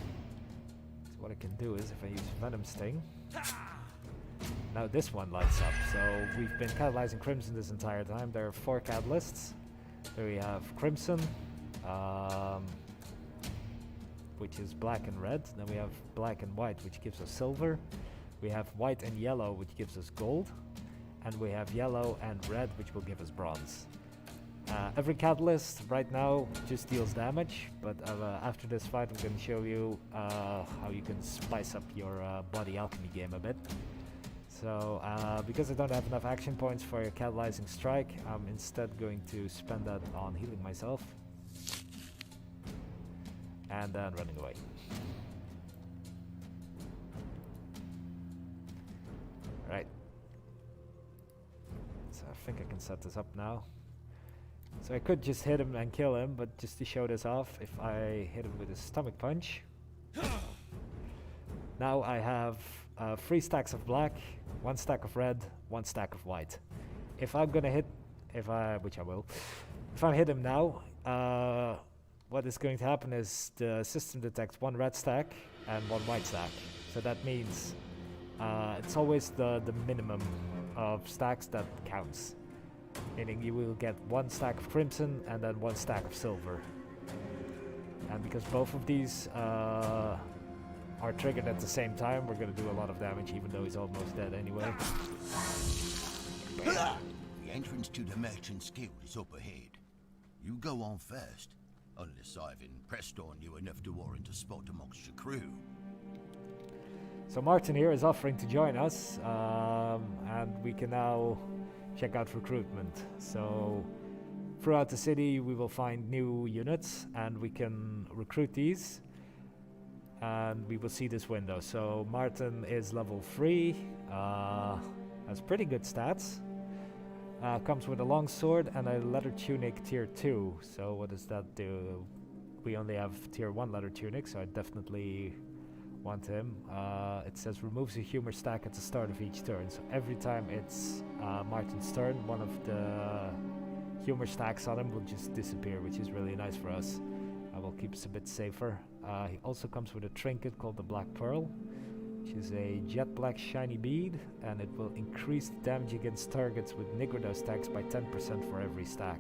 what I can do is if I use Venom Sting. Now this one lights up. So we've been catalyzing Crimson this entire time. There are 4 catalysts. So we have Crimson, which is black and red. Then we have black and white, which gives us silver. We have white and yellow, which gives us gold. And we have yellow and red, which will give us bronze. Every catalyst right now just deals damage, but after this fight I'm going to show you how you can spice up your body alchemy game a bit. So because I don't have enough action points for a catalyzing strike, I'm instead going to spend that on healing myself. And then running away. Right. So I think I can set this up now. So I could just hit him and kill him, but just to show this off, if I hit him with a stomach punch. Now I have 3 stacks of black, 1 stack of red, 1 stack of white. If I'm gonna hit, which I will, if I hit him now, what is going to happen is the system detects 1 red stack and 1 white stack. So that means it's always the minimum of stacks that counts. Meaning you will get 1 stack of crimson and then 1 stack of silver. And because both of these are triggered at the same time, we're going to do a lot of damage even though he's almost dead anyway. The entrance to the Merchant's Guild is up ahead. You go on first, unless I've impressed on you enough to warrant a spot amongst your crew. So Martin here is offering to join us, and we can now check out recruitment. So throughout the city we will find new units and we can recruit these, and we will see this window. So Martin is level 3, has pretty good stats, comes with a long sword and a leather tunic tier 2. So what does that do? We only have tier 1 leather tunic, so I definitely want him. It says removes a humor stack at the start of each turn. So every time it's Martin's turn, one of the humor stacks on him will just disappear, which is really nice for us. Will keep us a bit safer. He also comes with a trinket called the Black Pearl, which is a jet black shiny bead, and it will increase the damage against targets with Nigredo stacks by 10% for every stack.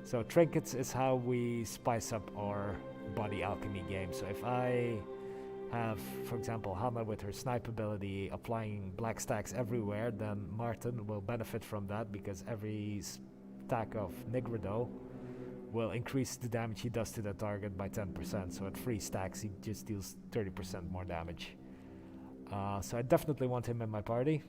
So trinkets is how we spice up our body alchemy game. So if I have, for example, Hanna with her snipe ability applying black stacks everywhere, then Martin will benefit from that because every stack of Nigredo will increase the damage he does to the target by 10%. So at 3 stacks he just deals 30% more damage. So I definitely want him in my party.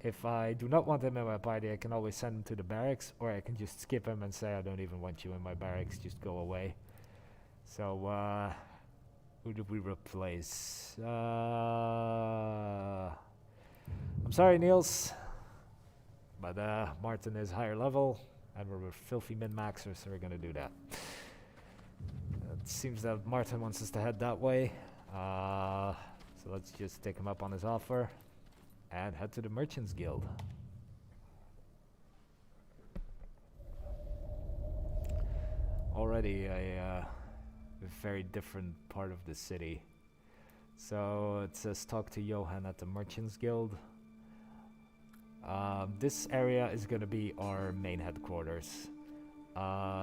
If I do not want him in my party, I can always send him to the barracks, or I can just skip him and say I don't even want you in my barracks, just go away. So who did we replace? I'm sorry, Niels, but Martin is higher level, And we're filthy min-maxers, so we're gonna do that. It seems that Martin wants us to head that way. So let's just take him up on his offer and head to the Merchants Guild. Already a very different part of the city. So it says talk to Johan at the Merchants Guild. This area is going to be our main headquarters.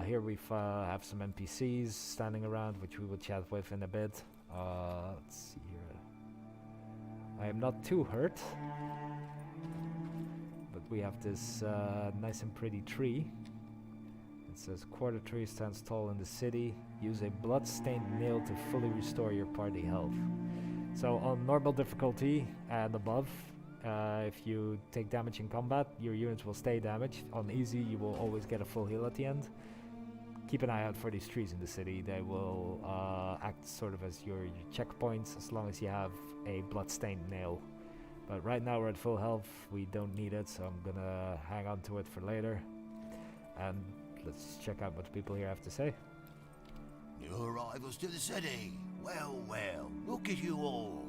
Here we have some NPCs standing around, which we will chat with in a bit. Let's see here. I am not too hurt, but we have this nice and pretty tree. It says quarter tree stands tall in the city. Use a blood-stained nail to fully restore your party health. So on normal difficulty and above, if you take damage in combat, your units will stay damaged. On easy, you will always get a full heal at the end. Keep an eye out for these trees in the city. They will act sort of as your checkpoints as long as you have a blood-stained nail. But right now we're at full health. We don't need it, so I'm gonna hang on to it for later. And let's check out what the people here have to say. New arrivals to the city. Well, well, look at you all.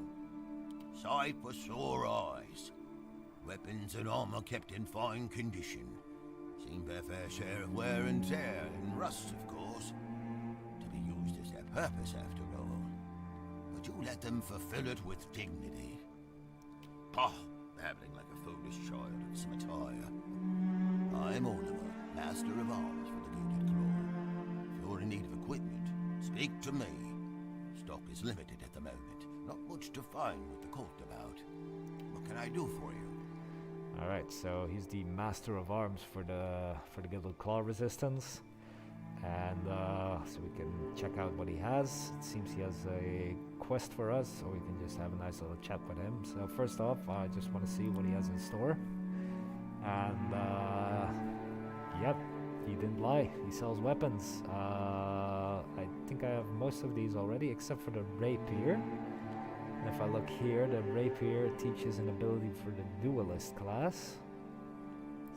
Sight for sore eyes. Weapons and armor kept in fine condition. Seen their fair share of wear and tear, and rust, of course. To be used as their purpose, after all. But you let them fulfill it with dignity. Pah, babbling like a foolish child of some attire. I'm Oliver, Master of Arms for the Gilded Claw. If you're in need of equipment, speak to me. Stock is limited at the moment. Not much to find with the cult about. What can I do for you? Alright, so he's the Master of Arms for the Gilded Claw Resistance. And so we can check out what he has. It seems he has a quest for us, so we can just have a nice little chat with him. So first off, I just want to see what he has in store. And yep, he didn't lie. He sells weapons. I think I have most of these already, except for the rapier. And if I look here, the rapier teaches an ability for the duelist class.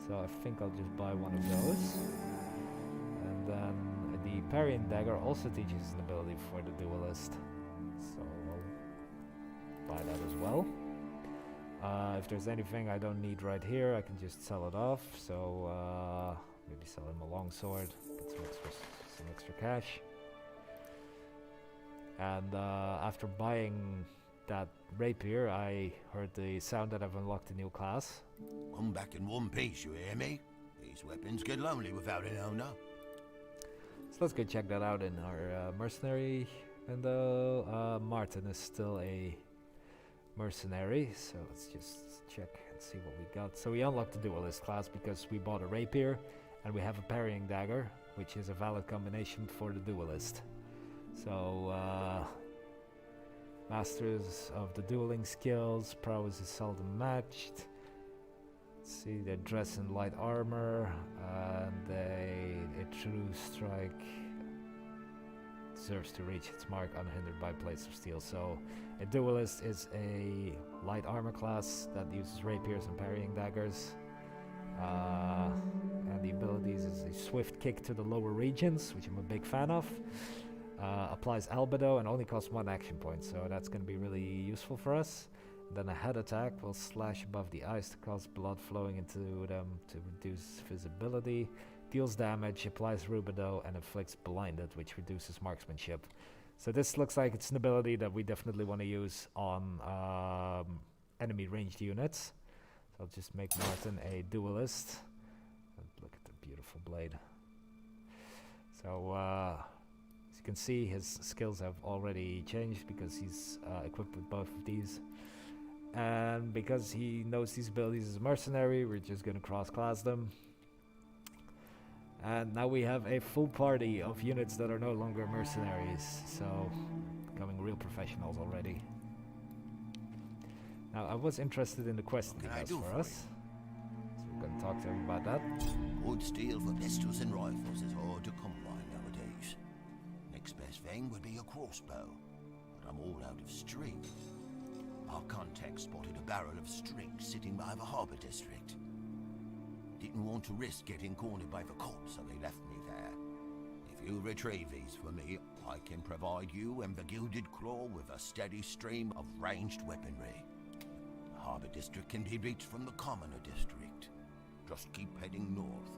So I think I'll just buy one of those. And then the parrying dagger also teaches an ability for the duelist. So I'll buy that as well. If there's anything I don't need right here, I can just sell it off. So maybe sell him a longsword, get some extra cash. And after buying that rapier, I heard the sound that I've unlocked a new class. Come back in one piece, you hear me? These weapons get lonely without an owner. So let's go check that out in our mercenary window. Martin is still a mercenary, so let's just check and see what we got. So we unlocked the duelist class because we bought a rapier, and we have a parrying dagger, which is a valid combination for the duelist. So masters of the dueling skills, prowess is seldom matched. Let's see, they dress in light armor, and a true strike deserves to reach its mark unhindered by plates of steel. So a duelist is a light armor class that uses rapiers and parrying daggers. And the abilities is a swift kick to the lower regions, which I'm a big fan of. Applies albedo and only costs 1 action point, so that's going to be really useful for us. And then a head attack will slash above the eyes to cause blood flowing into them to reduce visibility. Deals damage, applies rubido, and inflicts blinded, which reduces marksmanship. So this looks like it's an ability that we definitely want to use on enemy ranged units. So I'll just make Martin a duelist. And look at the beautiful blade. So as you can see, his skills have already changed because he's equipped with both of these. And because he knows these abilities as a mercenary, we're just going to cross-class them. And now we have a full party of units that are no longer mercenaries, so becoming real professionals already. Now, I was interested in the quest he has for us, so we're going to talk to him about that. Good steel for pistols and rifles is hard to come by nowadays. Next best thing would be a crossbow, but I'm all out of string. Our contact spotted a barrel of string sitting by the harbour district. didn't want to risk getting cornered by the cops, so they left me there. If you retrieve these for me, I can provide you and the Gilded Claw with a steady stream of ranged weaponry. The Harbour District can be reached from the Commoner District. Just keep heading north,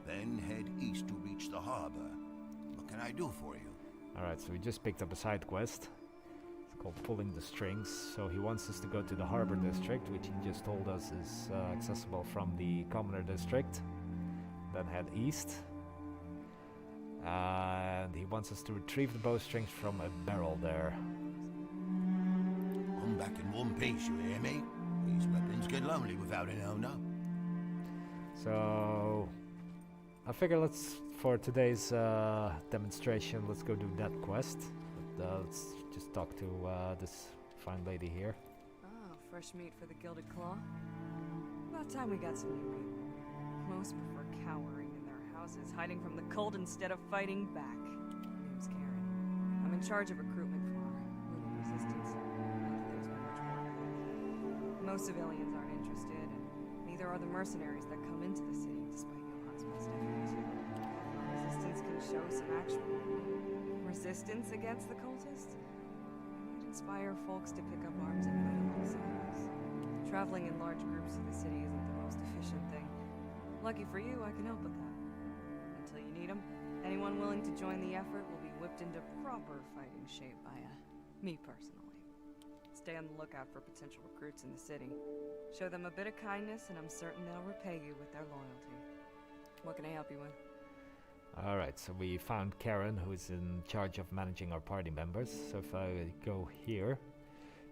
then head east to reach the harbour. What can I do for you? Alright, so we just picked up a side quest. It's called Pulling the Strings. So he wants us to go to the Harbour District, which he just told us is accessible from the Commoner District. Then head east. And he wants us to retrieve the bowstrings from a barrel there. Come back in one piece, you hear me? These weapons get lonely without an owner. So I figure for today's demonstration, let's go do that quest. But, let's just talk to this fine lady here. Oh, fresh meat for the Gilded Claw. About time we got some new meat. Most prefer cowering in their houses, hiding from the cold instead of fighting back. Name's Karen. I'm in charge of recruitment for Little Resistance. Not that there's much work. Most civilians aren't interested, and neither are the mercenaries that come into the city, despite Johan's best efforts. Resistance can show some actual resistance against the cultists. It might inspire folks to pick up arms and fight alongside us. Traveling in large groups to the city isn't the most efficient thing. Lucky for you, I can help with that. Until you need them, anyone willing to join the effort will be whipped into proper fighting shape by me personally. Stay on the lookout for potential recruits in the city. Show them a bit of kindness, and I'm certain they'll repay you with their loyalty. What can I help you with? Alright, so we found Karen, who's in charge of managing our party members. So if I go here,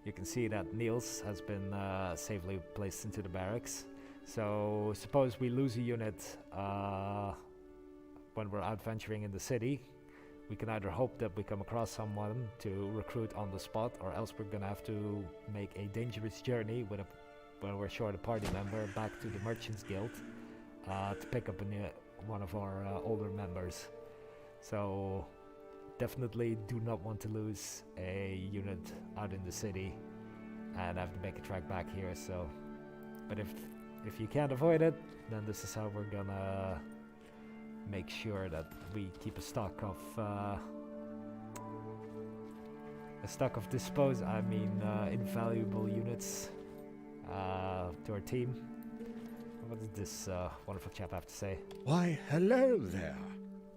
you can see that Niels has been safely placed into the barracks. So suppose we lose a unit when we're out venturing in the city. We can either hope that we come across someone to recruit on the spot, or else we're gonna have to make a dangerous journey when we're short a party member back to the Merchants Guild to pick up one of our older members. So definitely do not want to lose a unit out in the city and have to make a trek back here. So, but if you can't avoid it, then this is how we're gonna make sure that we keep a stock of invaluable units to our team. What does this wonderful chap have to say? Why, hello there.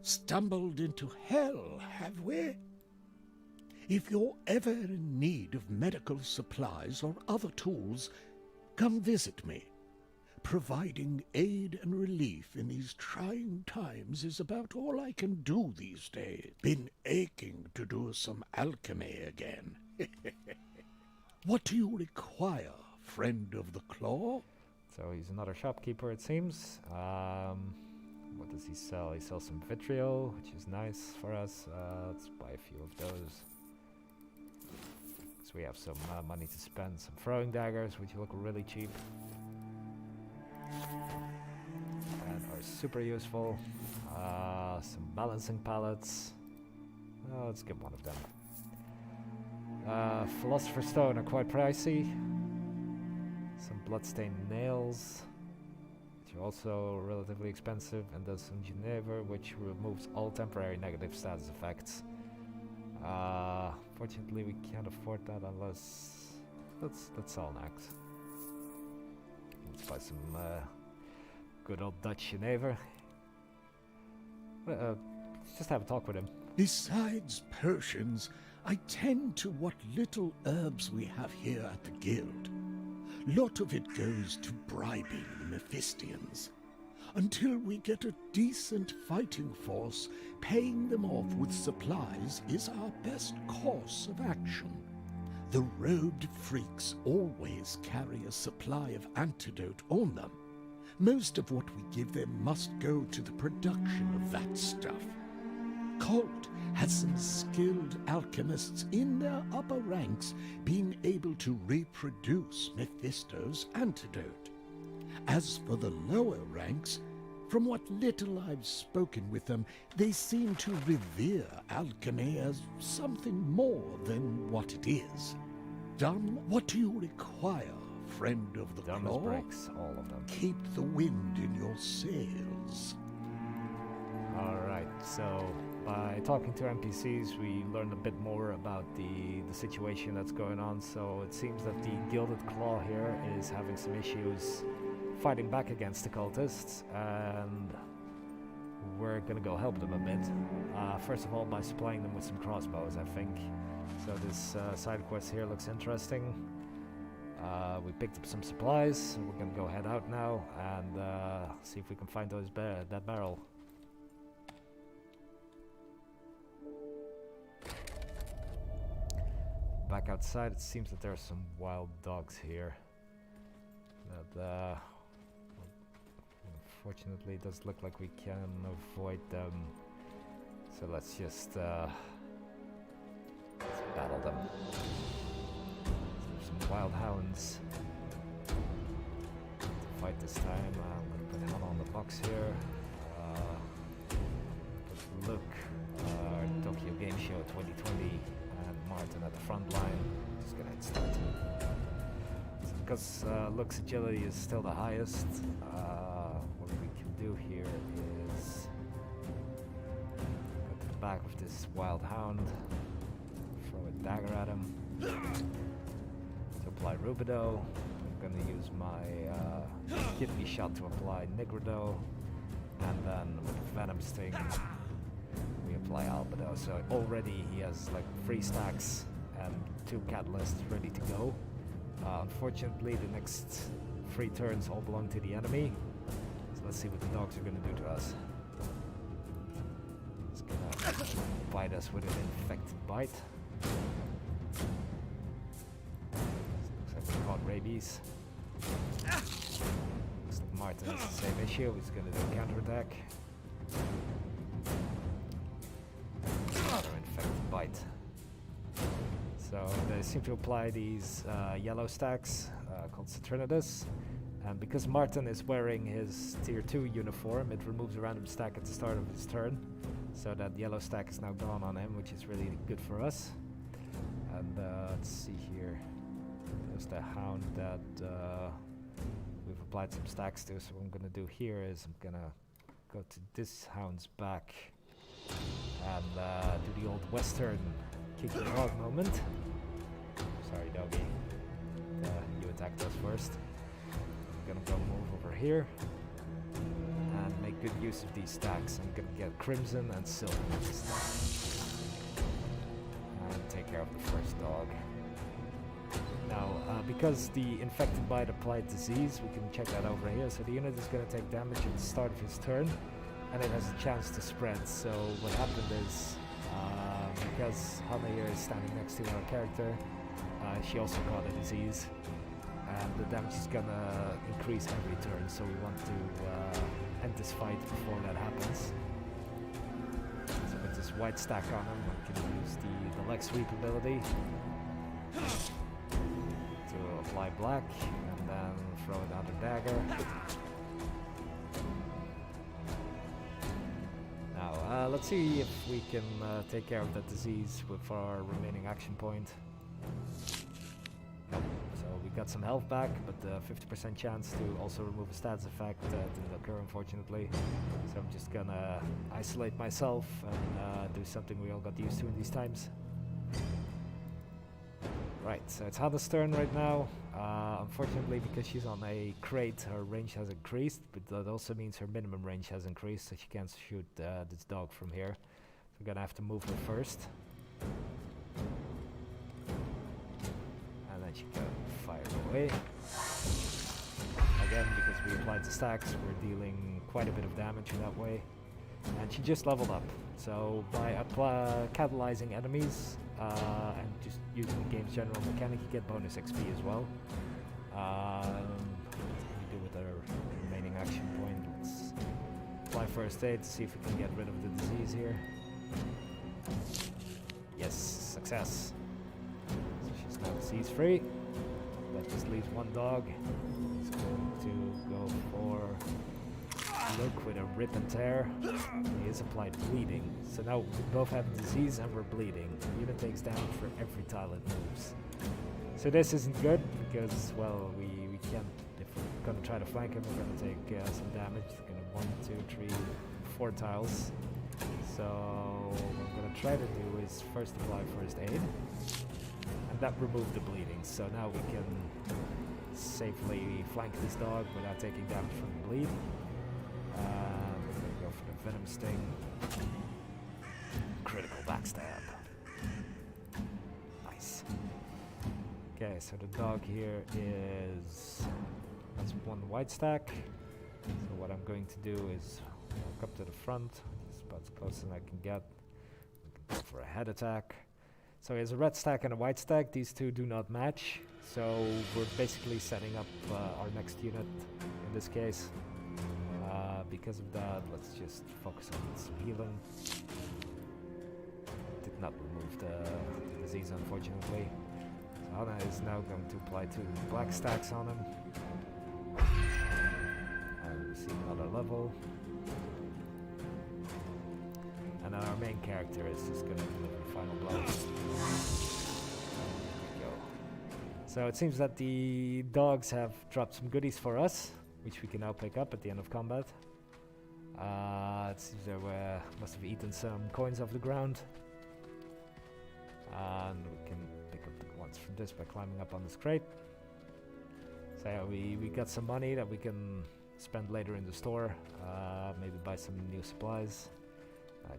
Stumbled into hell, have we? If you're ever in need of medical supplies or other tools, come visit me. Providing aid and relief in these trying times is about all I can do these days. Been aching to do some alchemy again. What do you require, friend of the claw? So he's another shopkeeper, it seems. What does he sell? He sells some vitriol, which is nice for us. Let's buy a few of those. So we have some money to spend. Some throwing daggers, which look really cheap. And are super useful. Some balancing pallets. Oh, let's get one of them. Philosopher's Stone are quite pricey. Some bloodstained nails, which are also relatively expensive, and there's some Geneva, which removes all temporary negative status effects. Fortunately, we can't afford that unless let's sell next. Let's buy some good old Dutch Geneva. Let's just have a talk with him. Besides potions, I tend to what little herbs we have here at the guild. Lot of it goes to bribing the Mephistians. Until we get a decent fighting force, paying them off with supplies is our best course of action. The robed freaks always carry a supply of antidote on them. Most of what we give them must go to the production of that stuff. Colt has some skilled alchemists in their upper ranks being able to reproduce Mephisto's antidote. As for the lower ranks, from what little I've spoken with them, they seem to revere alchemy as something more than what it is. Done, what do you require, friend of the Dumb as claw. bricks, all of them. Keep the wind in your sails. Alright, so by talking to NPCs, we learned a bit more about the situation that's going on. So it seems that the Gilded Claw here is having some issues fighting back against the cultists, and we're gonna go help them a bit. First of all, by supplying them with some crossbows, I think. So this side quest here looks interesting. We picked up some supplies, so we're gonna go head out now and see if we can find that barrel. Back outside, it seems that there are some wild dogs here. That unfortunately, it does look like we can avoid them. So let's just let's battle them. Some wild hounds to fight this time. I'm gonna put Hannah on the box here. Put Luke, Tokyo Game Show 2020, and Martin at the front line. Just gonna hit start. So because Luke's agility is still the highest, what we can do here is go to the back of this wild hound, throw a dagger at him. To apply Rubido, I'm gonna use my kidney shot to apply Nigrido, and then with Venom Sting we apply Albedo. So already he has like 3 stacks and 2 catalysts ready to go. Unfortunately, the next 3 turns all belong to the enemy. So let's see what the dogs are gonna do to us. It's gonna bite us with an infected bite. Looks like we caught rabies. Looks like Martin has the same issue. He's gonna do a counterattack. Another infected bite. So they seem to apply these yellow stacks called Saturnitus. And because Martin is wearing his tier 2 uniform, it removes a random stack at the start of his turn. So that yellow stack is now gone on him, which is really good for us. And let's see here. There's the hound that we've applied some stacks to. So what I'm gonna do here is I'm gonna go to this hound's back and do the old western kick the dog moment. Sorry, doggy. You attacked us first. I'm gonna go move over here and make good use of these stacks. I'm gonna get Crimson and Silver and take care of the first dog. Now, because the infected bite applied disease, we can check that over here. So the unit is gonna take damage at the start of his turn, and it has a chance to spread. So what happened is, because Hannah here is standing next to our character, she also caught a disease, and the damage is gonna increase every turn. So we want to end this fight before that happens. So with this white stack on him, I can use the leg sweep ability to apply black, and then throw another dagger. Now, let's see if we can take care of that disease with our remaining action point. Nope. So we got some health back, but the 50% chance to also remove a stats effect didn't occur, unfortunately. So I'm just gonna isolate myself and do something we all got used to in these times. Right, so it's Hannah's turn right now. Unfortunately, because she's on a crate, her range has increased, but that also means her minimum range has increased, so she can't shoot this dog from here. So we're gonna have to move her first. And then she can fire away. Again, because we applied the stacks, we're dealing quite a bit of damage that way. And she just leveled up. So by catalyzing enemies and just using the game's general mechanic, you get bonus XP as well. What can we do with our remaining action point? Let's apply first aid to see if we can get rid of the disease here. Yes, success. So she's now disease free. That just leaves one dog. He's going to go for Look with a rip and tear. He is applied bleeding. So now we both have disease and we're bleeding. The unit takes damage for every tile it moves. So this isn't good because, well, we can't, if we're gonna try to flank him, we're gonna take some damage. We're gonna 1, 2, 3, 4 tiles. So what I'm gonna try to do is first apply first aid, and that removed the bleeding. So now we can safely flank this dog without taking damage from the bleed. We're gonna go for the venom sting. Critical backstab. Nice. Okay, so the dog here has 1 white stack. So what I'm going to do is walk up to the front, just about as close as I can get. Go for a head attack. So he has a red stack and a white stack. These two do not match. So we're basically setting up our next unit in this case. Because of that, let's just focus on some healing. Did not remove the disease, unfortunately. So Anna is now going to apply 2 black stacks on him. And receive another level. And then our main character is just going to deliver the final blow. There we go. So it seems that the dogs have dropped some goodies for us, which we can now pick up at the end of combat. It seems they must have eaten some coins off the ground. And we can pick up the ones from this by climbing up on this crate. So yeah, we got some money that we can spend later in the store. Maybe buy some new supplies.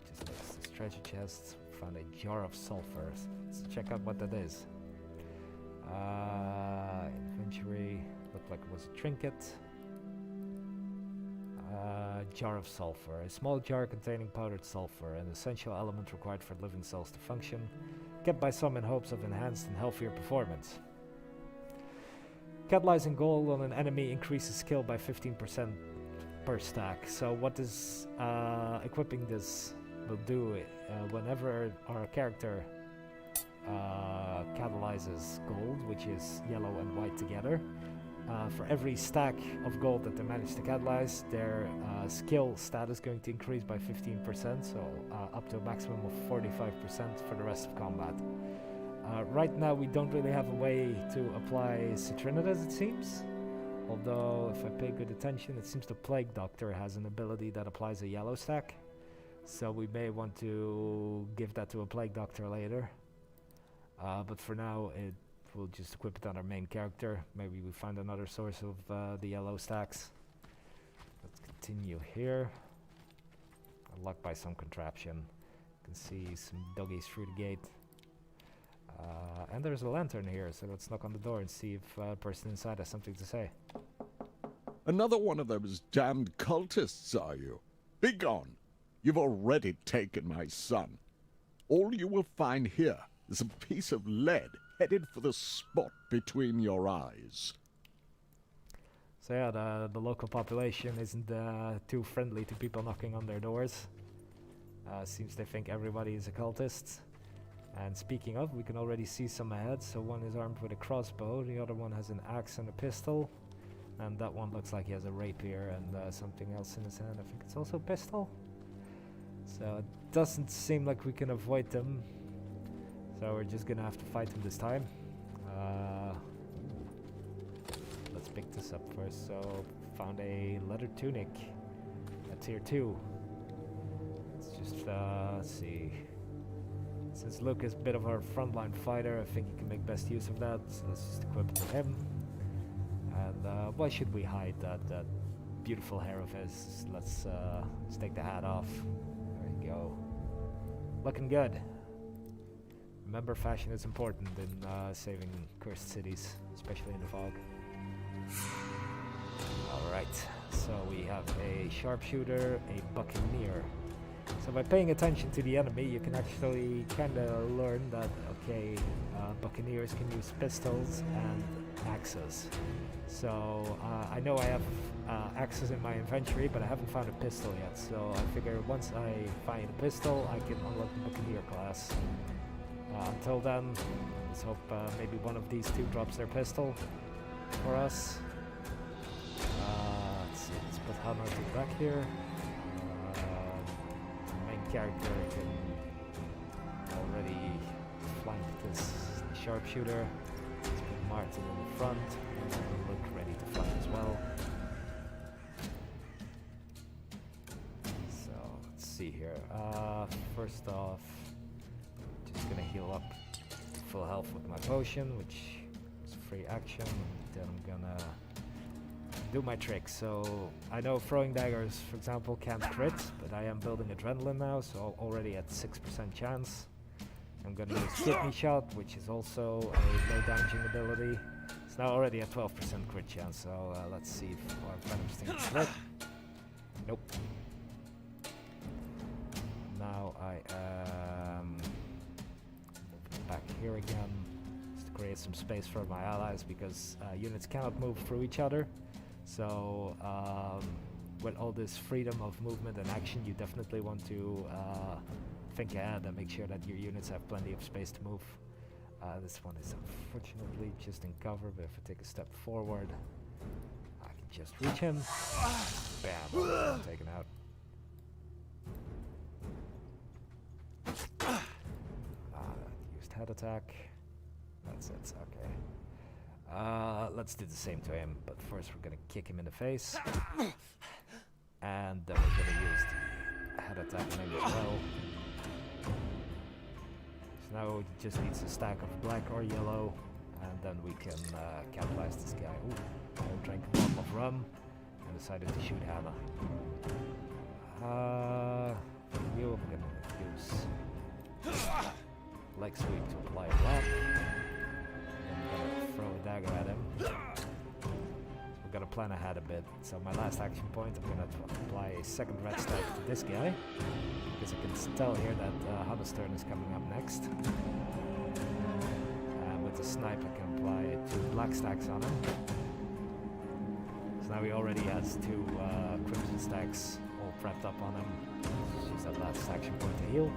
Just next to this treasure chest, found a jar of sulfur. Let's check out what that is. Inventory, looked like it was a trinket. Jar of sulfur. A small jar containing powdered sulfur, an essential element required for living cells to function, kept by some in hopes of enhanced and healthier performance. Catalyzing gold on an enemy increases skill by 15% per stack. So what is equipping this will do, whenever our character catalyzes gold, which is yellow and white together, for every stack of gold that they manage to catalyze, their skill stat is going to increase by 15%, so up to a maximum of 45% for the rest of combat. Right now we don't really have a way to apply Citrinitas, it seems. Although, if I pay good attention, it seems the Plague Doctor has an ability that applies a yellow stack. So we may want to give that to a Plague Doctor later. But for now, we'll just equip it on our main character. Maybe we find another source of the yellow stacks. Let's continue here. Unlocked by some contraption. You can see some doggies through the gate. And there's a lantern here, so let's knock on the door and see if a person inside has something to say. Another one of those damned cultists, are you? Begone! You've already taken my son. All you will find here is a piece of lead headed for the spot between your eyes. So yeah, the local population isn't too friendly to people knocking on their doors. Seems they think everybody is a cultist. And speaking of, we can already see some ahead. So one is armed with a crossbow, the other one has an axe and a pistol. And that one looks like he has a rapier and something else in his hand. I think it's also a pistol. So it doesn't seem like we can avoid them. So we're just gonna have to fight them this time. Let's pick this up first. So found a leather tunic at tier 2. Let's just let's see. Since Luke is a bit of our frontline fighter, I think he can make best use of that. So let's just equip it to him. And why should we hide that beautiful hair of his? Let's take the hat off. There you go. Looking good. Remember, fashion is important in saving cursed cities, especially in the fog. Alright, so we have a sharpshooter, a buccaneer. So by paying attention to the enemy, you can actually kind of learn that, okay, buccaneers can use pistols and axes. So I know I have axes in my inventory, but I haven't found a pistol yet. So I figure once I find a pistol, I can unlock the buccaneer class. Until then, let's hope maybe one of these two drops their pistol for us. Let's see, let's put Hammer to the back here. Main character can already flank this sharpshooter. Let's put Martin in the front and look ready well. So let's see here. First off, just gonna heal up to full health with my potion, which is a free action. Then I'm gonna do my trick. So I know throwing daggers, for example, can't crit, but I am building adrenaline now, so already at 6% chance. I'm gonna use kidney shot, which is also a low damaging ability. It's now already at 12% crit chance, so let's see if our venom sting is crit. Nope. Now I am moving back here again, just to create some space for my allies, because units cannot move through each other. So with all this freedom of movement and action, you definitely want to think ahead and make sure that your units have plenty of space to move. This one is unfortunately just in cover, but if I take a step forward, I can just reach him. Bam, taken out. Used head attack. That's it, okay. Let's do the same to him, but first we're gonna kick him in the face. And then we're gonna use the head attack on him as well. So now he just needs a stack of black or yellow, and then we can capitalize this guy. Ooh, I drank a bottle of rum and decided to shoot Hannah. For you, I'm gonna use leg sweep to apply a block. I'm gonna throw a dagger at him. So we're gonna plan ahead a bit. So my last action point, I'm gonna apply a second red stack to this guy, because I can tell here that Hannah's turn is coming up next. And with the snipe, I can apply 2 black stacks on him. So now he already has 2 crimson stacks all prepped up on him. Let's use that last action point to heal.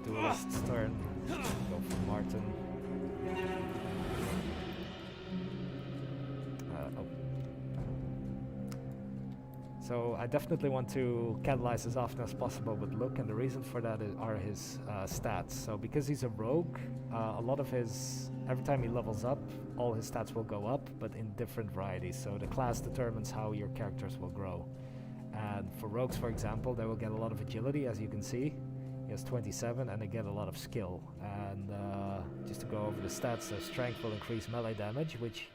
Duelist's turn. Go for Martin. So I definitely want to catalyze as often as possible with Luke, and the reason for that are his stats. So because he's a rogue, a lot of his, every time he levels up, all his stats will go up, but in different varieties. So the class determines how your characters will grow. And for rogues, for example, they will get a lot of agility, as you can see. He has 27, and they get a lot of skill. And just to go over the stats, so strength will increase melee damage, which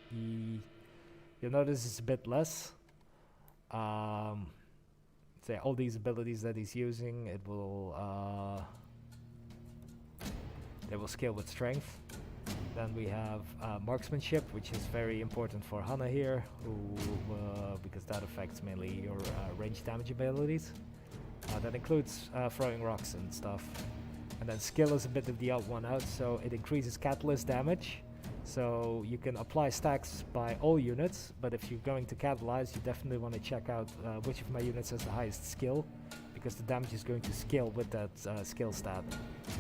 you'll notice is a bit less. Say all these abilities that he's using, it will they will scale with strength. Then we have marksmanship, which is very important for Hannah here, because that affects mainly your range damage abilities. That includes throwing rocks and stuff. And then skill is a bit of the odd one out, so it increases catalyst damage. So you can apply stacks by all units, but if you're going to catalyze, you definitely want to check out which of my units has the highest skill, because the damage is going to scale with that skill stat.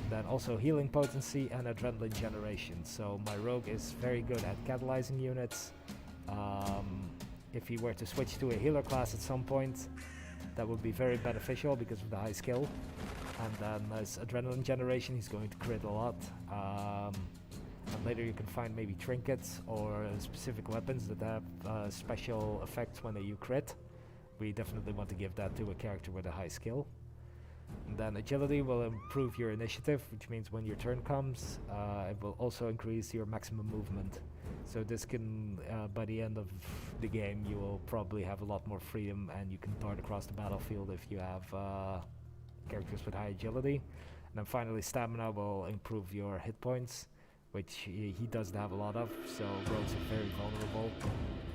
Then also healing potency and adrenaline generation. So my rogue is very good at catalyzing units. If he were to switch to a healer class at some point, that would be very beneficial because of the high skill. And then as adrenaline generation, he's going to crit a lot. And later you can find maybe trinkets or specific weapons that have special effects when you crit. We definitely want to give that to a character with a high skill. And then agility will improve your initiative, which means when your turn comes, it will also increase your maximum movement. So this can, by the end of the game, you will probably have a lot more freedom, and you can dart across the battlefield if you have characters with high agility. And then finally, stamina will improve your hit points, which he doesn't have a lot of, so rogues are very vulnerable,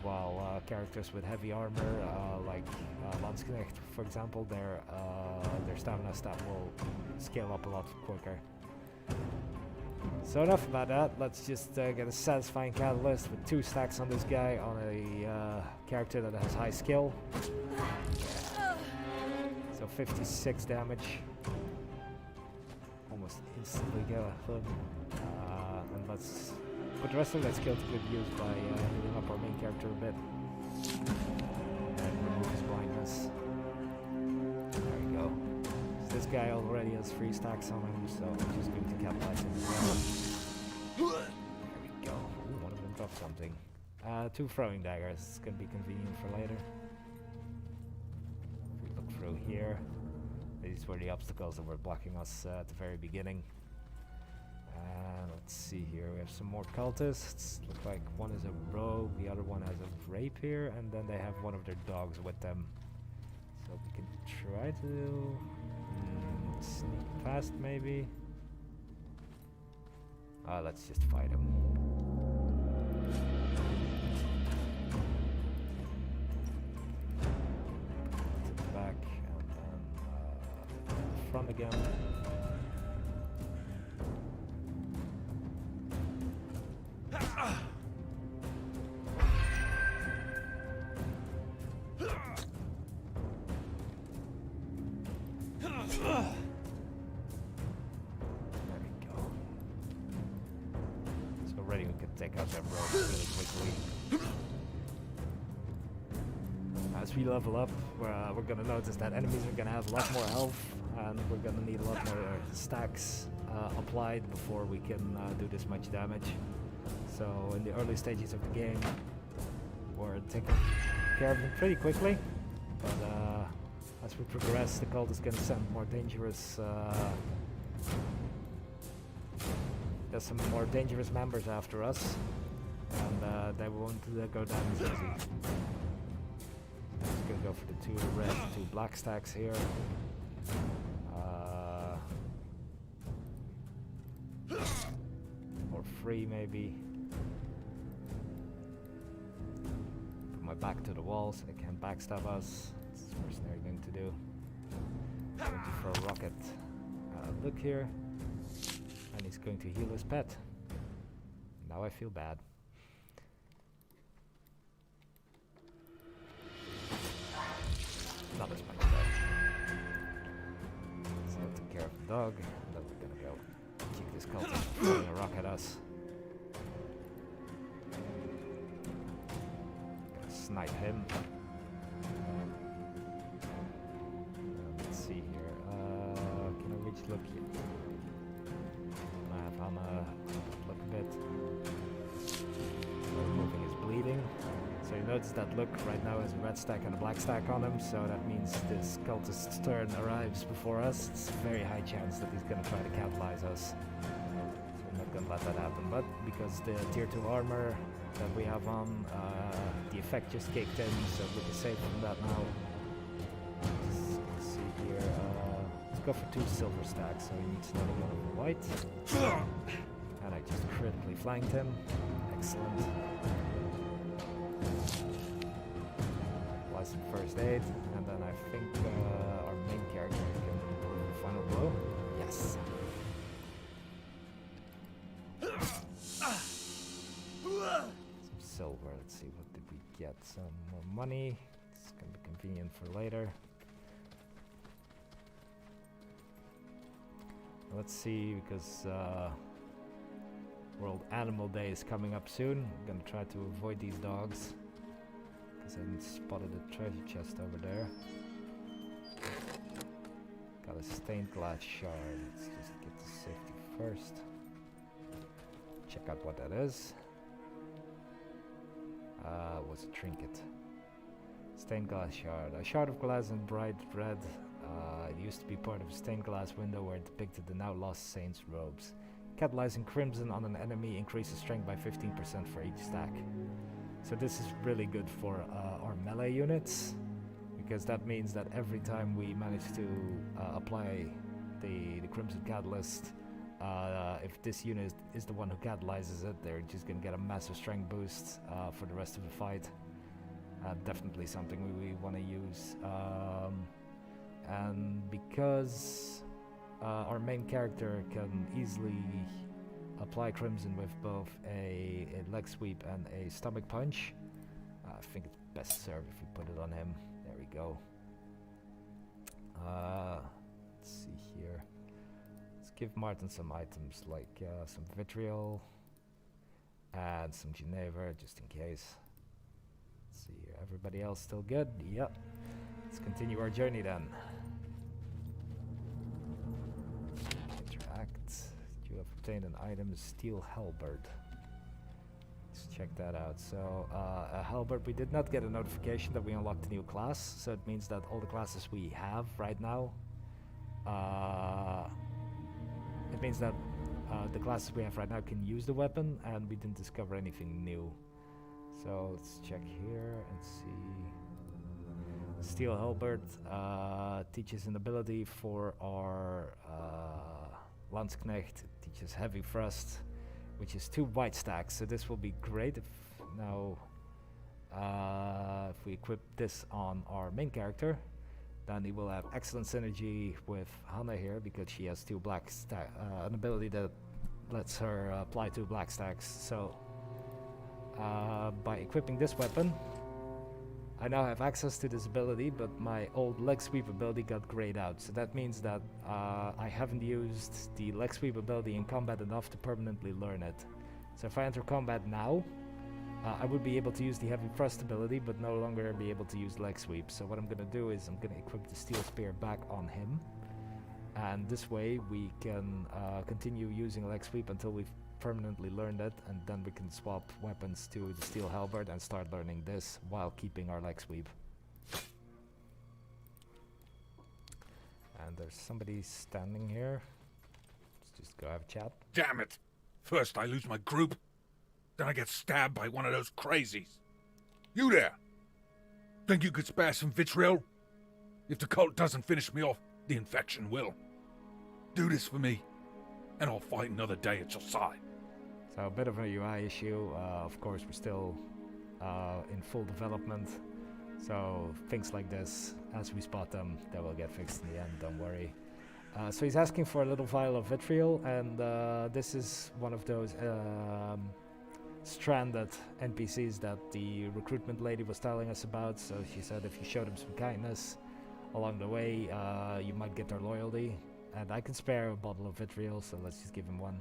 while characters with heavy armor, like Landsknecht, for example, their stamina stat will scale up a lot quicker. So enough about that, let's just get a satisfying catalyst with 2 stacks on this guy on a character that has high skill. So 56 damage. Almost instantly get him. And let's put the rest of that skill to good use by hitting up our main character a bit. And remove his blindness. There we go. So this guy already has 3 stacks on him, so I'm just going to capitalize him as well. There we off something. 2 throwing daggers. It's gonna be convenient for later. If we look through here, these were the obstacles that were blocking us at the very beginning. Let's see here, we have some more cultists. Look like one is a rogue, the other one has a rapier, and then they have one of their dogs with them. So we can try to sneak past maybe. Let's just fight him. To the back and then the front again. Take out that rope really quickly. As we level up, we're gonna notice that enemies are gonna have a lot more health, and we're gonna need a lot more stacks applied before we can do this much damage. So in the early stages of the game, we're taking care of them pretty quickly, but as we progress, the cult is gonna send more dangerous there's some more dangerous members after us, and they won't go down as easy. I'm just gonna go for the 2 red, 2 black stacks here. Or 3 maybe. Put my back to the wall so they can't backstab us. That's the first thing they're going to do. Going to throw a rocket. Look here. And he's going to heal his pet. Now I feel bad. Not as much though. So I took care of the dog, and then we're gonna go kick this cultist throwing a rock at us. Gonna snipe him. Let's see here. Can I reach look here? Look a bit. Moving is bleeding. So you notice that look right now has a red stack and a black stack on him, so that means this cultist's turn arrives before us. It's a very high chance that he's gonna try to catalyze us. So we're not gonna let that happen, but because the tier 2 armor that we have on, the effect just kicked in, so we can save from that now. Let's see here. Let's go for 2 silver stacks, so he needs another one of white. And I just critically flanked him. Excellent. Apply some first aid, and then I think our main character can deliver the final blow. Yes. Some silver. Let's see, what did we get? Some more money. It's gonna be convenient for later. Let's see, because World Animal Day is coming up soon. I'm gonna try to avoid these dogs, because I spotted a treasure chest over there. Got a stained glass shard. Let's just get to safety first. Check out what that is. Was a trinket. Stained glass shard. A shard of glass in bright red. It used to be part of a stained glass window where it depicted the now lost saint's robes. Catalyzing crimson on an enemy increases strength by 15% for each stack. So this is really good for our melee units, because that means that every time we manage to apply the crimson catalyst, if this unit is the one who catalyzes it, they're just going to get a massive strength boost for the rest of the fight. Definitely something we want to use. And because our main character can easily apply crimson with both a leg sweep and a stomach punch, I think it's best served if we put it on him. There we go. Let's see here. Let's give Martin some items like some vitriol and some Geneva, just in case. Let's see here. Everybody else still good? Yep. Let's continue our journey then. Interact. You have obtained an item, steel halberd. let's check that out. So, a halberd, we did not get a notification that we unlocked a new class, so it means that all the classes we have right now, it means that the classes we have right now can use the weapon, and we didn't discover anything new. So let's check here and see. Steel halberd teaches an ability for our Landsknecht. It teaches heavy thrust, which is 2 white stacks. So this will be great if now if we equip this on our main character, then he will have excellent synergy with Hannah here because she has 2 black an ability that lets her apply 2 black stacks. So by equipping this weapon, I now have access to this ability, but my old leg sweep ability got grayed out. So that means that I haven't used the leg sweep ability in combat enough to permanently learn it. So if I enter combat now, I would be able to use the heavy thrust ability, but no longer be able to use leg sweep. So what I'm going to do is I'm going to equip the steel spear back on him. And this way we can continue using leg sweep until we've permanently learned it, and then we can swap weapons to the steel halberd and start learning this while keeping our leg sweep. And there's somebody standing here. Let's just go have a chat. Damn it! First I lose my group, then I get stabbed by one of those crazies. You there! Think you could spare some vitriol? If the cult doesn't finish me off, the infection will. Do this for me, and I'll fight another day at your side. So a bit of a UI issue. Of course, we're still in full development. So things like this, as we spot them, they will get fixed in the end, don't worry. So he's asking for a little vial of vitriol, and this is one of those stranded NPCs that the recruitment lady was telling us about. So she said if you showed him some kindness along the way, you might get their loyalty. And I can spare a bottle of vitriol, so let's just give him one.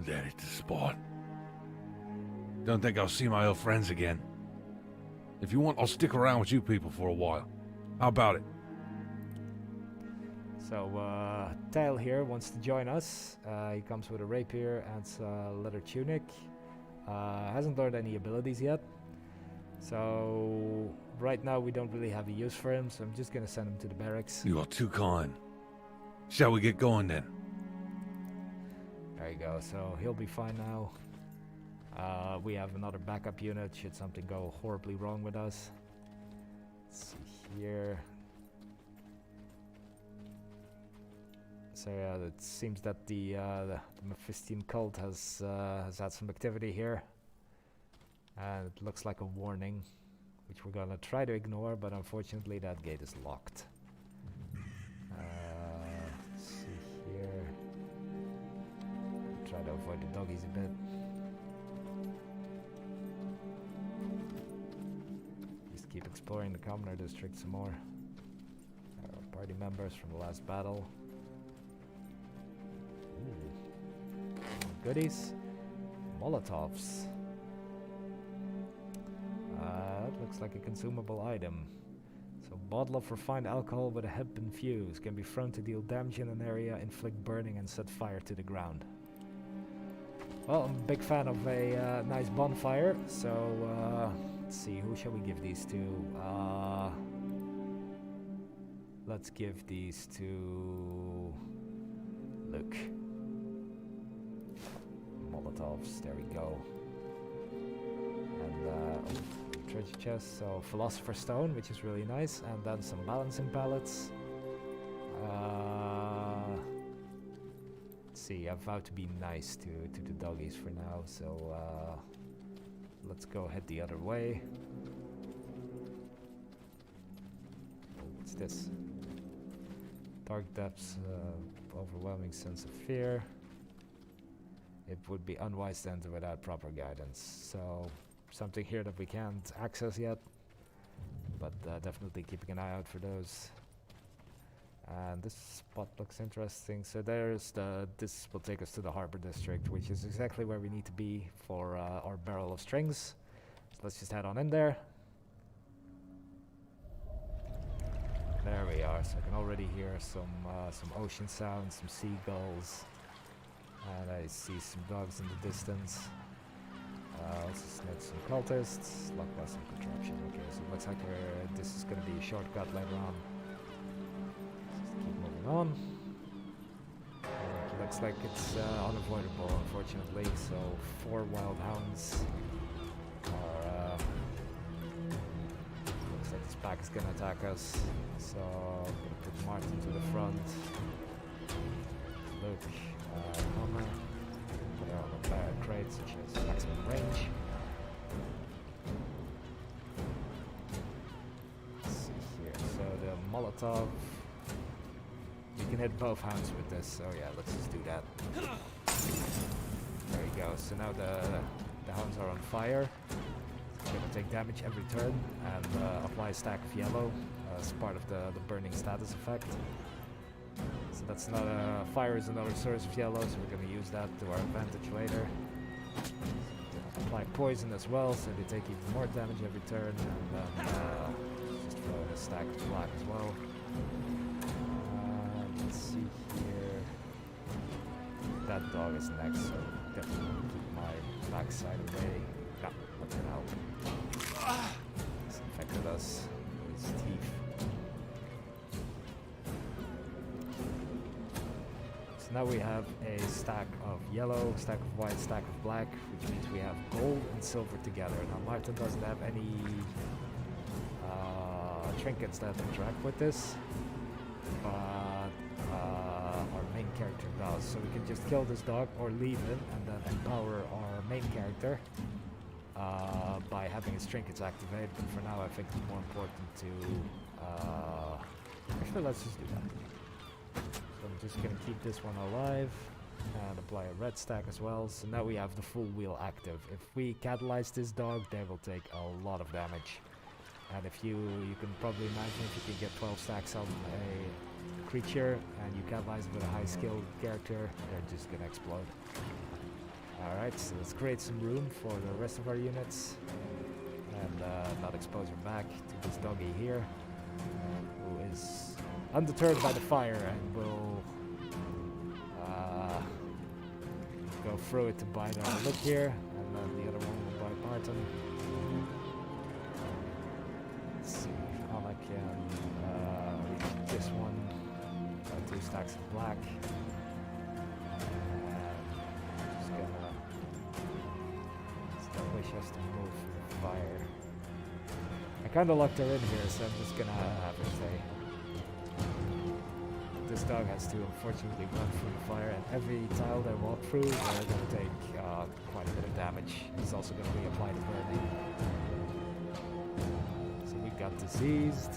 That is the spot. Don't think I'll see my old friends again. If you want, I'll stick around with you people for a while. How about it? So, Tail here wants to join us. He comes with a rapier and a leather tunic. Hasn't learned any abilities yet. So, right now we don't really have a use for him, so I'm just gonna send him to the barracks. You are too kind. Shall we get going then? There you go, so he'll be fine now. We have another backup unit should something go horribly wrong with us. Let's see here. So yeah, it seems that the Mephistian cult has had some activity here. And it looks like a warning, which we're gonna try to ignore, but unfortunately that gate is locked. Let's see here. Try to avoid the doggies a bit. Just keep exploring the commoner district some more. Our party members from the last battle. Ooh. Goodies. Molotovs. That looks like a consumable item. So, bottle of refined alcohol with a hempen fuse can be thrown to deal damage in an area, inflict burning, and set fire to the ground. Well, I'm a big fan of a nice bonfire, so let's see, who shall we give these to? Let's give these to Luke. Molotovs, there we go. And treasure chest, so Philosopher's Stone, which is really nice, and then some balancing pallets. Let's see, I vowed to be nice to the doggies for now, so let's go head the other way. Oh, what's this? Dark depths, overwhelming sense of fear. It would be unwise to enter without proper guidance, so something here that we can't access yet, but definitely keeping an eye out for those. And this spot looks interesting. So there's this will take us to the harbor district, which is exactly where we need to be for our barrel of strings. So let's just head on in there. There we are. So I can already hear some ocean sounds, some seagulls, and I see some dogs in the distance. Also snitch some cultists, lockbust and contraption. Okay, so it looks like this is going to be a shortcut later on. Just keep moving on. It looks like it's unavoidable, unfortunately. So 4 wild hounds are. Looks like this pack is going to attack us. So I'm going to put Martin to the front. Luke, Mama. Put her on the fire crate, so she has maximum range. Let's see here. So the Molotov. You can hit both hounds with this, so yeah, let's just do that. There you go. So now the hounds are on fire. They're gonna take damage every turn and apply a stack of yellow as part of the burning status effect. So that's not fire is another source of yellow, so we're going to use that to our advantage later. Apply poison as well, so they take even more damage every turn, and then just throw in a stack of black as well. Let's see here. That dog is next, so definitely want to keep my backside away. No, what the hell? It's infected us with his teeth. Now we have a stack of yellow, stack of white, stack of black, which means we have gold and silver together. Now Martin doesn't have any trinkets that interact with this, but our main character does. So we can just kill this dog or leave him and then empower our main character by having his trinkets activated. But for now I think it's more important to... actually, let's just do that. So I'm just going to keep this one alive and apply a red stack as well. So now we have the full wheel active. If we catalyze this dog, they will take a lot of damage. And if you can probably imagine if you can get 12 stacks on a creature and you catalyze it with a high skilled character, they're just going to explode. Alright, so let's create some room for the rest of our units and not expose her back to this doggy here, who is undeterred by the fire and will go through it to bite our Luke here, and then the other one will bite Martin. Let's see, Anna can reach this one by 2 stacks of black. Just gonna establish us to move through the fire. I kinda locked her in here, so I'm just gonna have her stay. This dog has to unfortunately run through the fire, and every tile they walk through, they're going to take quite a bit of damage. It's also going to be applied to burning. So we got diseased.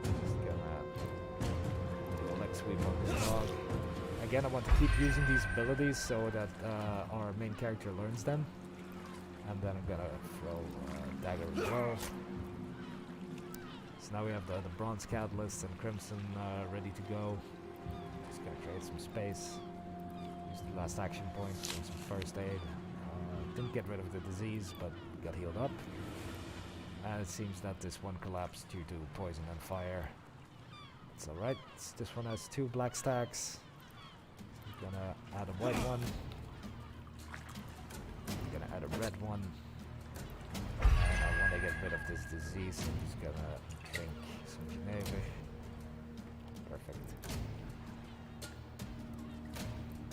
Just gonna do a leg sweep on this dog. Again, I want to keep using these abilities so that our main character learns them. And then I'm gonna throw a dagger as well. So now we have the bronze catalyst and crimson ready to go. Just gonna create some space. Use the last action point, do some first aid. Didn't get rid of the disease, but got healed up. And it seems that this one collapsed due to poison and fire. It's alright. This one has 2 black stacks. I'm gonna add a white one. I'm gonna add a red one. And I want to get rid of this disease, so I'm just gonna drink some Geneva. Perfect.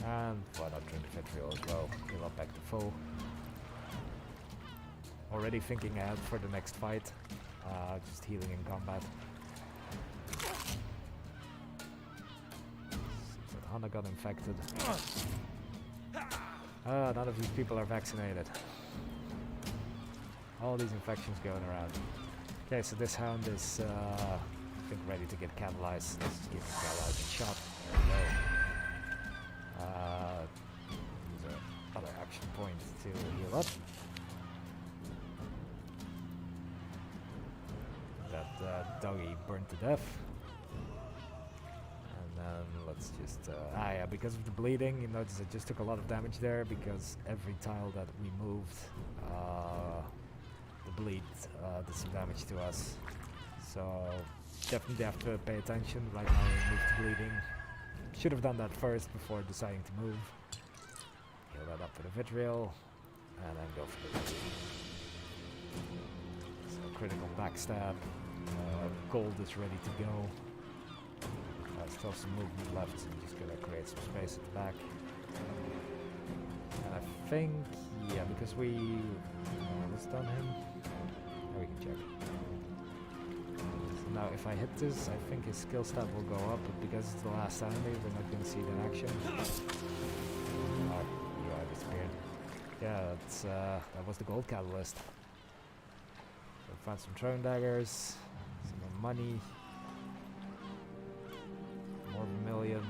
And why not drink vitriol as well? Heal up back to full. Already thinking ahead for the next fight. Just healing in combat. So Hannah got infected. None of these people are vaccinated. All these infections going around. Okay, so this hound is, I think, ready to get catalyzed. Let's just give him catalyzed a shot. There we go. Use another action point to heal up. That doggy burned to death. And then let's just, yeah, because of the bleeding, you notice it just took a lot of damage there because every tile that we moved, the bleed did some damage to us. So definitely have to pay attention. Right now we moved to bleeding. Should have done that first before deciding to move. Heal that up with a vitriol. and then go for the so critical backstab. Gold is ready to go. Still some movement left, so I'm just gonna create some space at the back. And I think, yeah, because we stun him. Oh, we can check. So now if I hit this, I think his skill stat will go up, but because it's the last enemy, we're not gonna see it in action. Oh, UI disappeared. Yeah, that's, that was the gold catalyst. So found some throwing daggers, some more money. More vermilion.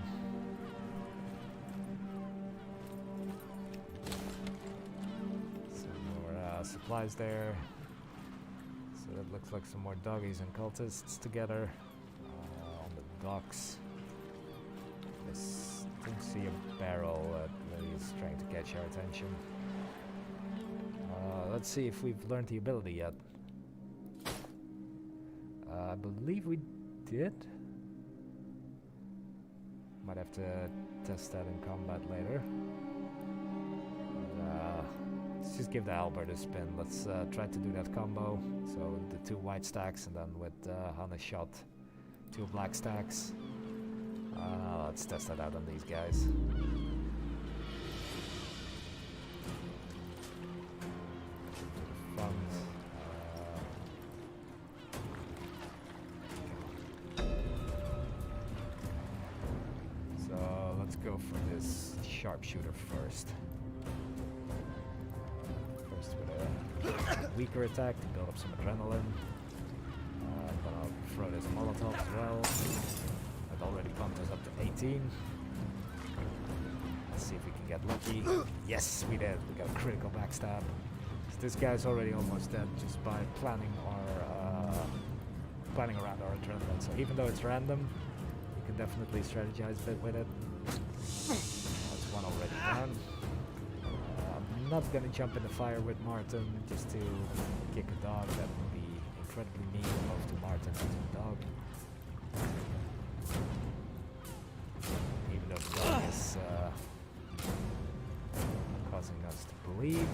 Some more supplies there. So that looks like some more doggies and cultists together on the docks. I don't see a barrel that really is trying to catch our attention. Let's see if we've learned the ability yet. I believe we did. Might have to test that in combat later. Let's just give the halberd a spin. Let's try to do that combo. So the 2 white stacks and then with Hannah's shot, 2 black stacks. Let's test that out on these guys. Front. Let's go for this sharpshooter first. First with a weaker attack to build up some adrenaline. Then I'll throw this Molotov as well. I've already bumped us up to 18. Let's see if we can get lucky. Yes, we did. We got a critical backstab. So this guy's already almost dead just by planning around our adrenaline. So even though it's random, you can definitely strategize a bit with it. That's one already done. I'm not gonna jump in the fire with Martin just to kick a dog. That would be incredibly mean both to Martin and to the dog. Even though the dog is causing us to bleed.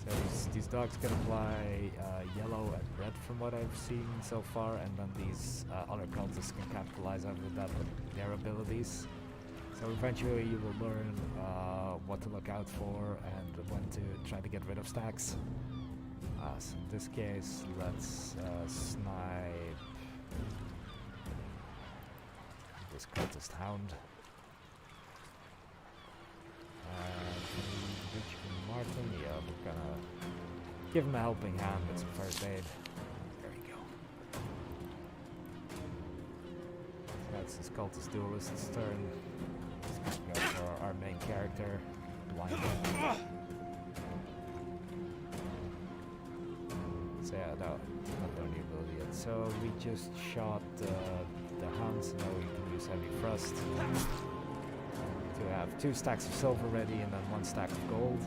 So these dogs can apply yellow and red from what I've seen so far, and then these other cultists can capitalize on that with their abilities. So eventually you will learn what to look out for and when to try to get rid of stacks. So in this case, let's snipe this cultist hound. Richmond Martin, yeah, we're gonna give him a helping hand with some first aid. There we go. So that's this cultist duelist's turn. Let's go for our main character, Blind. So yeah, no, not learned the ability yet. So we just shot the hound, so now we can use heavy thrust. To have 2 stacks of silver ready and then 1 stack of gold.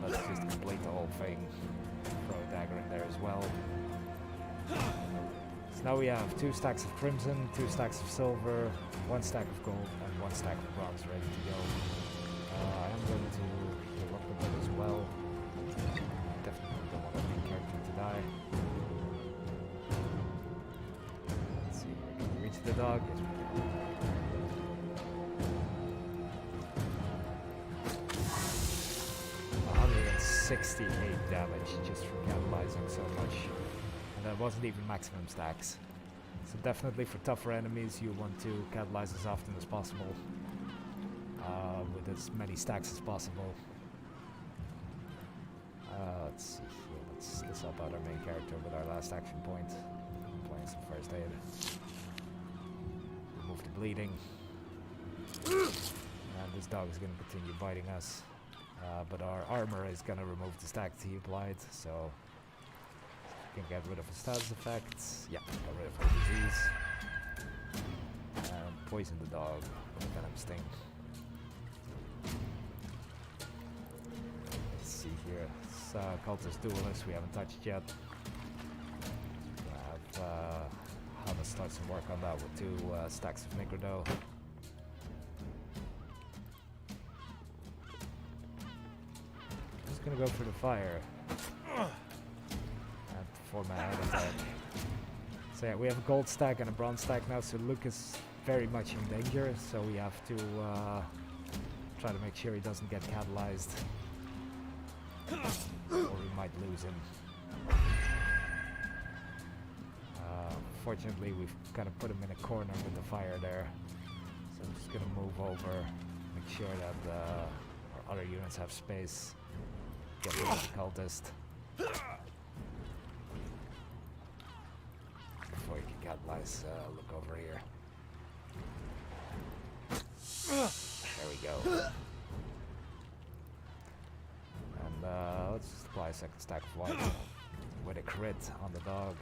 Let's just complete the whole thing. Throw a dagger in there as well. So now we have 2 stacks of crimson, 2 stacks of silver, 1 stack of gold, and 1 stack of bronze ready to go. I am going to heal up a bit as well. Definitely don't want our main character to die. Let's see, can we reach the dog? Yes, we can. 68 damage just from catalyzing so much, and that wasn't even maximum stacks. So definitely for tougher enemies you want to catalyze as often as possible, with as many stacks as possible. Let's see here, let's help out our main character with our last action point. Playing some first aid. Remove the bleeding. And this dog is going to continue biting us. But our armor is gonna remove the stacks he applied, so we can get rid of his status effects. Yeah, get rid of the disease. And poison the dog with a venom sting. Let's see here. It's cultist duelist we haven't touched yet. We have to start some work on that with 2 stacks of Microdough. just gonna go for the fire. And for my head attack. So yeah, we have a gold stack and a bronze stack now, so Luke is very much in danger, so we have to try to make sure he doesn't get catalyzed. Or we might lose him. Fortunately, we've kind of put him in a corner with the fire there. So I'm just gonna move over, make sure that our other units have space. Get rid of the cultist. Before you can catalyze, look over here. There we go. And let's just apply a second stack of white with a crit on the dog.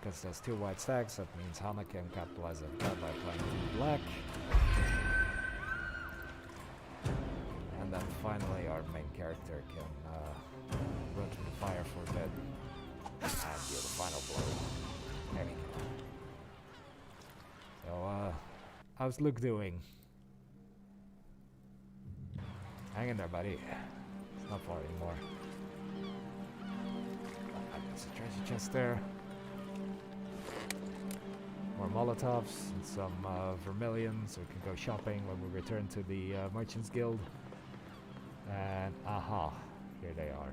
Because there's 2 white stacks, that means Hannah can capitalize on that by applying 2 black. And then finally our main character can run to the fire for a bit and deal the final blow. There we go. So, how's Luke doing? Hang in there, buddy. It's not far anymore. There's a treasure chest there. More Molotovs and some vermilion, so we can go shopping when we return to the Merchants Guild. And aha, here they are.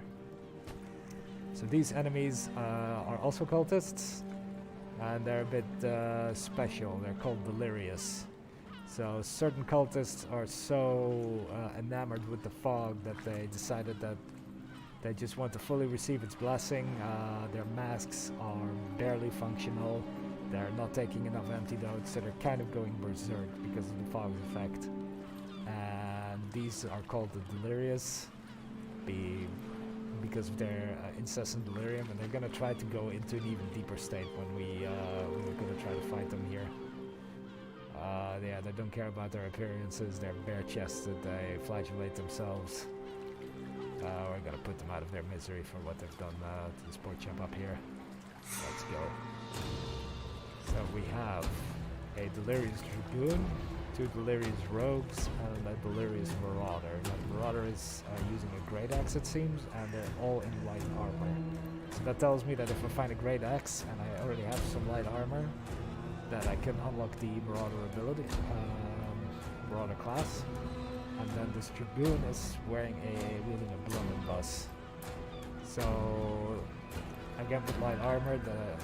So these enemies are also cultists, and they're a bit special. They're called delirious. So certain cultists are so enamored with the fog that they decided that they just want to fully receive its blessing. Their masks are barely functional. They're not taking enough antidotes, so they're kind of going berserk because of the fog's effect. And these are called the delirious because of their incessant delirium, and they're gonna try to go into an even deeper state when we're gonna try to fight them here. Yeah, they don't care about their appearances. They're bare-chested. They flagellate themselves. We're gonna put them out of their misery for what they've done to this poor chap up here. Let's go. So we have a delirious dragoon, 2 delirious rogues, and a delirious marauder. Now the marauder is using a great axe, it seems, and they're all in light armor. So that tells me that if I find a great axe and I already have some light armor, that I can unlock the marauder ability, marauder class. And then this dragoon is wielding a blunderbuss. So again, with light armor,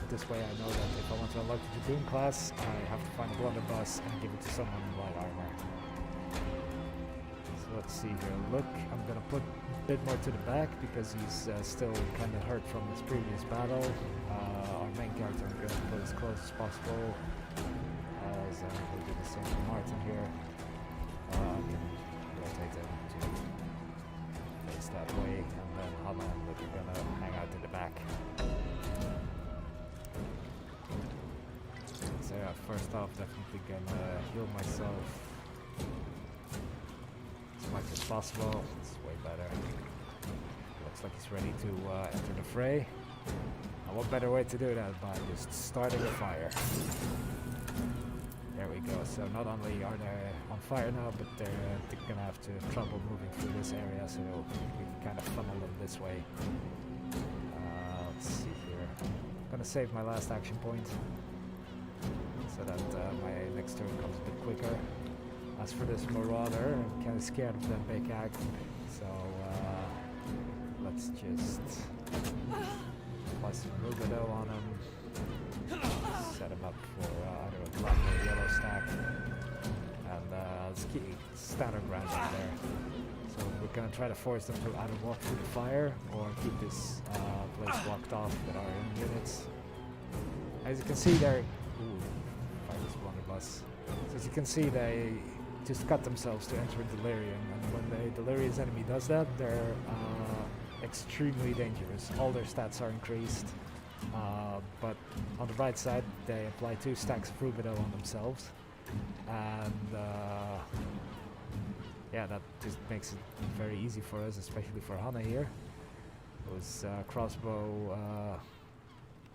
this way I know that if I want to unlock the dragoon class, I have to find a blunderbuss and give it to someone in light armor. So let's see here. Look, I'm gonna put a bit more to the back because he's still kind of hurt from his previous battle. Our main character I'm gonna put as close as possible. So we'll do the same for Martin here. Rotate him to face that way, and then Hannah and Luke are gonna hang out in the back. So yeah, first off, definitely gonna heal myself as much as possible. It's way better. Looks like he's ready to enter the fray. And what better way to do that by just starting a fire. There we go. So not only are they on fire now, but they're gonna have to trouble moving through this area, so we can kind of funnel them this way. Let's see here. I'm gonna save my last action point so that my next turn comes a bit quicker. As for this marauder, I'm kind of scared of that big axe, so let's just apply some rubido on him. Set him up for either a black or a yellow stack, and let's keep standard ground in there. So we're gonna try to force them to either walk through the fire or keep this place blocked off with our own units. As you can see, they're fire this blunderbuss. So as you can see, they just cut themselves to enter delirium, and when the delirious enemy does that, they're extremely dangerous. All their stats are increased. But on the right side, they apply 2 stacks of rubido on themselves, and yeah, that just makes it very easy for us, especially for Hannah here, whose crossbow,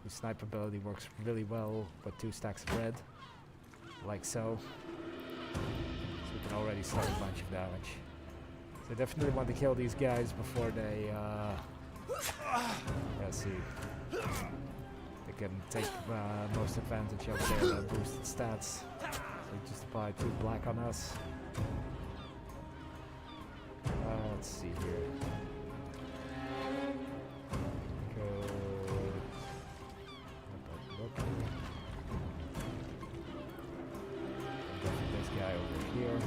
whose sniper ability works really well with 2 stacks of red, like so. So we can already start a bunch of damage. So definitely want to kill these guys before they, let's see, they can take most advantage of their boosted stats. So just apply 2 black on us. Let's see here. This guy over here.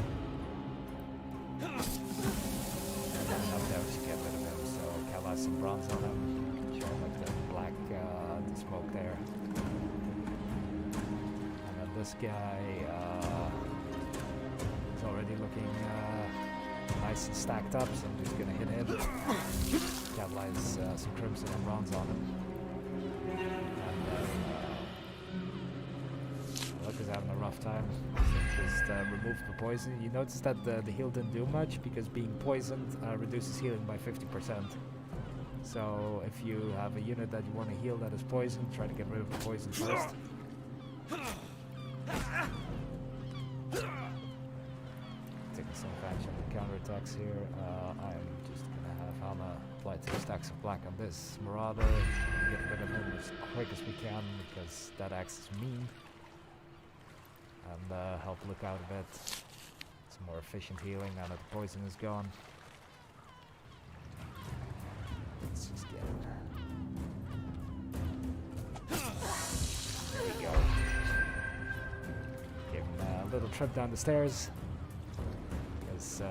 Up there, we should get rid of him. So Cal has some bronze on him. Show him like the black, the smoke there. And then this guy is already looking nice and stacked up, so I'm just gonna hit him. Cal has some crimson and bronze on him. And Luck is having a rough time. Just remove the poison. You notice that the heal didn't do much because being poisoned reduces healing by 50%. So if you have a unit that you want to heal that is poisoned, try to get rid of the poison first. Taking some advantage of the counterattacks here. I'm just gonna have Hama apply 2 stacks of black on this Marauder. Get rid of him as quick as we can because that acts as mean. And help look out a bit. Some more efficient healing now that the poison is gone. Let's just get it. There we go. Give him a little trip down the stairs. Because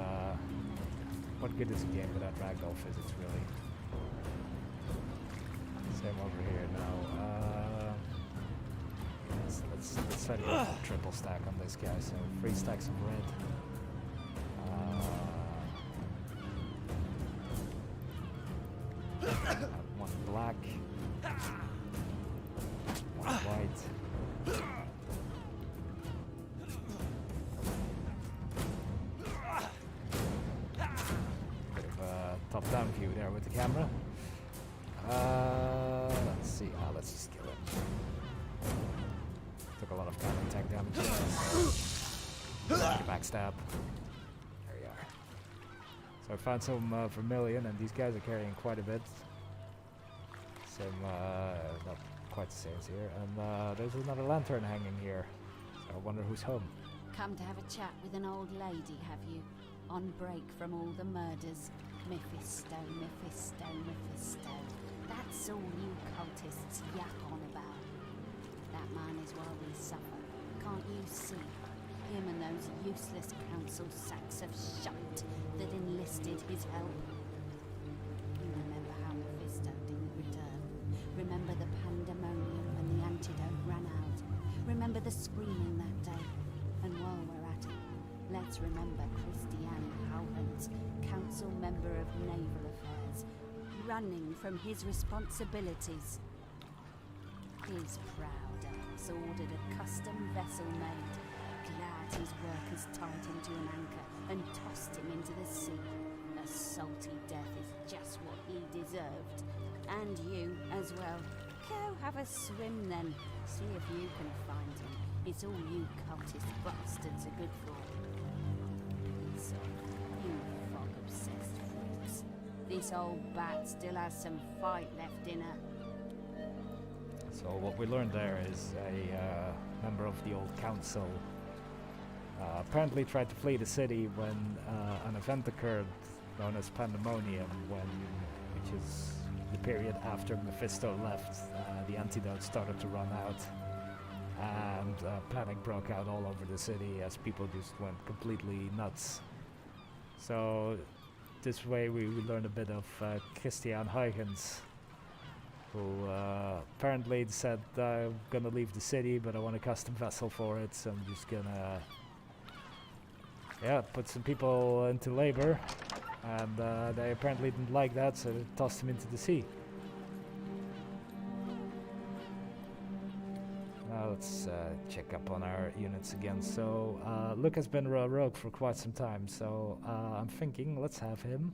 what good is a game without ragdoll physics, really? Same over here now. Let's try to get a triple stack on this guy. So 3 stacks of red. 1 black. 1 white. Bit of a top-down view there with the camera. Let's see. Let's just kill him. Took a lot of counter-attack damage. Backstab. There we are. So I found some vermilion, and these guys are carrying quite a bit. Same, not quite the same as here. And there's another lantern hanging here. So I wonder who's home. Come to have a chat with an old lady, have you? On break from all the murders. Mephisto, Mephisto, Mephisto. That's all you cultists yak on about. That man is why we suffer. Can't you see? Him and those useless council sacks of shite that enlisted his help. You remember how Mephisto didn't return. Remember the pandemonium when the antidote ran out. Remember the screaming that day. And while we're at it, let's remember Christiane Howlands, council member of naval affairs, running from his responsibilities. His proud ass ordered a custom vessel made, glad his workers tied him to an anchor and tossed him into the sea. A salty death is just what he deserved. And you as well. Go have a swim then. See if you can find him. It's all you cultist bastards are good for. So, you fog-obsessed freaks. This old bat still has some fight left in her. So what we learned there is a member of the old council apparently tried to flee the city when an event occurred known as Pandemonium, which is the period after Mephisto left. The antidote started to run out, and panic broke out all over the city as people just went completely nuts. So this way we learned a bit of Christiane Huygens, who apparently said, I'm gonna leave the city, but I want a custom vessel for it, so I'm just gonna put some people into labor, and they apparently didn't like that, so they tossed him into the sea. Now let's check up on our units again. So Luke has been a rogue for quite some time, so I'm thinking let's have him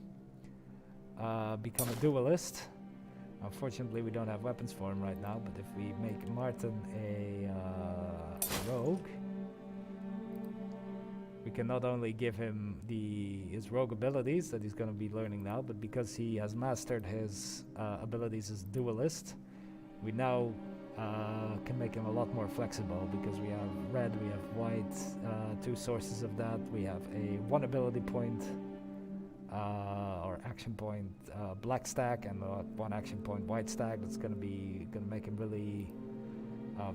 become a duelist. Unfortunately, we don't have weapons for him right now, but if we make Martin a rogue, we can not only give him his rogue abilities that he's going to be learning now, but because he has mastered his abilities as duelist, we now can make him a lot more flexible, because we have red, we have white, 2 sources of that. We have a 1 ability point or action point black stack, and 1 action point white stack. That's gonna make him really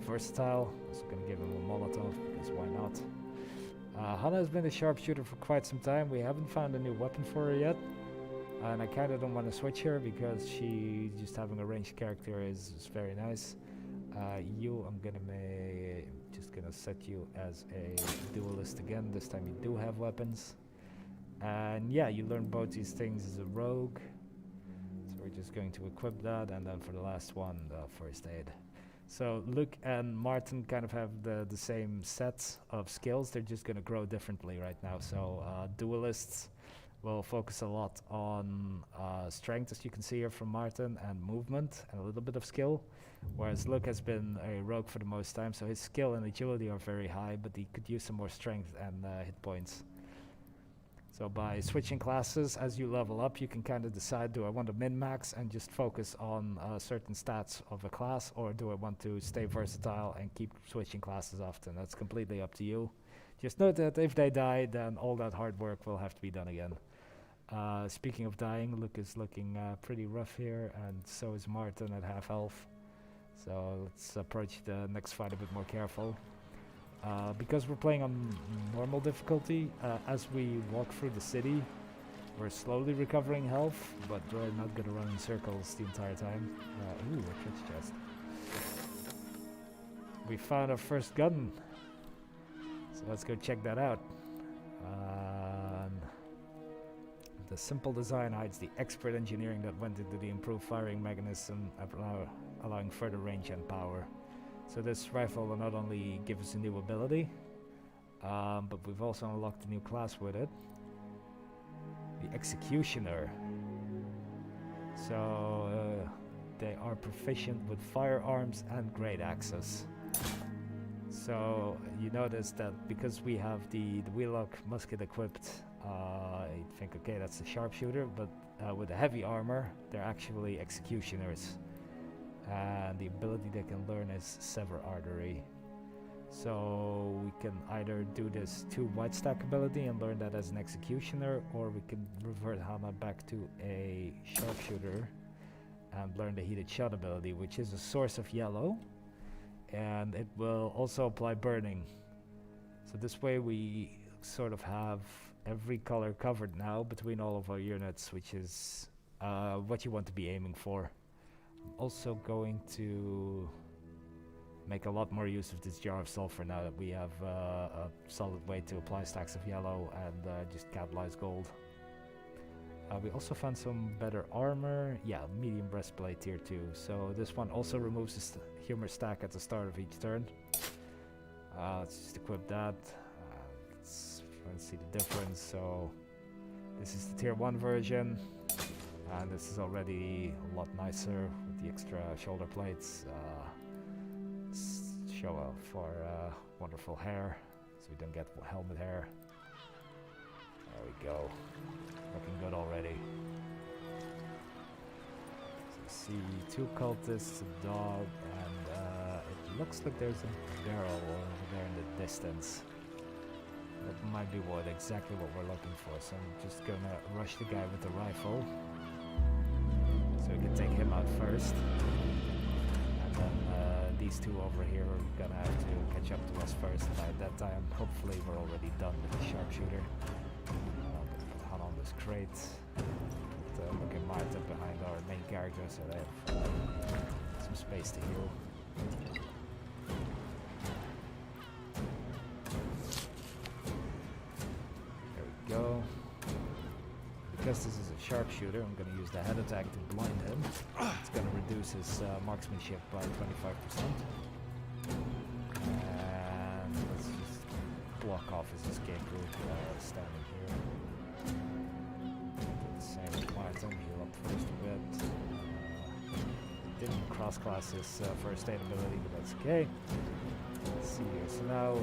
versatile. So gonna give him a Molotov, because why not? Hana has been a sharpshooter for quite some time. We haven't found a new weapon for her yet, and I kind of don't want to switch her because she just having a ranged character is very nice. I'm just gonna set you as a duelist again. This time you do have weapons, and yeah, you learn both these things as a rogue. So we're just going to equip that, and then for the last one, the first aid. So Luke and Martin kind of have the same sets of skills. They're just gonna grow differently right now. So duelists will focus a lot on strength, as you can see here from Martin, and movement, and a little bit of skill. Whereas Luke has been a rogue for the most time, so his skill and agility are very high, but he could use some more strength and hit points. So by switching classes, as you level up, you can kind of decide, do I want to min-max and just focus on certain stats of a class, or do I want to stay versatile and keep switching classes often? That's completely up to you. Just note that if they die, then all that hard work will have to be done again. Speaking of dying, Luke is looking pretty rough here, and so is Martin at half health. So let's approach the next fight a bit more careful. Because we're playing on normal difficulty, as we walk through the city, we're slowly recovering health, but we're not gonna run in circles the entire time. Ooh, a treasure chest. We found our first gun, so let's go check that out. The simple design hides the expert engineering that went into the improved firing mechanism, allowing further range and power. So this rifle will not only give us a new ability, but we've also unlocked a new class with it, the Executioner. So they are proficient with firearms and great axes. So you notice that because we have the Wheelock musket equipped, you think, okay, that's a sharpshooter, but with the heavy armor, they're actually executioners. And the ability they can learn is Sever Artery. So we can either do this 2 white stack ability and learn that as an executioner, or we can revert Hana back to a sharpshooter and learn the heated shot ability, which is a source of yellow, and it will also apply burning. So this way we sort of have every color covered now between all of our units, which is what you want to be aiming for. I'm also going to make a lot more use of this jar of sulfur now that we have a solid way to apply stacks of yellow and just capitalize gold. We also found some better armor. Yeah, medium breastplate tier 2. So this one also removes the humor stack at the start of each turn. Let's just equip that. Let's try and see the difference. So this is the tier 1 version, and this is already a lot nicer with the extra shoulder plates. Show off our wonderful hair, so we don't get helmet hair. There we go. Looking good already. So see 2 cultists, a dog, and it looks like there's a barrel over there in the distance. That might be exactly what we're looking for. So I'm just gonna rush the guy with the rifle, so we can take him out first. And then these 2 over here are gonna have to catch up to us first. And by that time, hopefully we're already done with the sharpshooter. Put on this crate. Look at Marta behind our main character, so they have some space to heal. There we go. Because this is a sharpshooter, I'm going to use the head attack to blind him. It's going to reduce his marksmanship by 25%. And let's just block off his escape route standing here. Do the same with Martin, heal up first a bit. Didn't cross-class his first aid ability, but that's okay. Let's see here. So now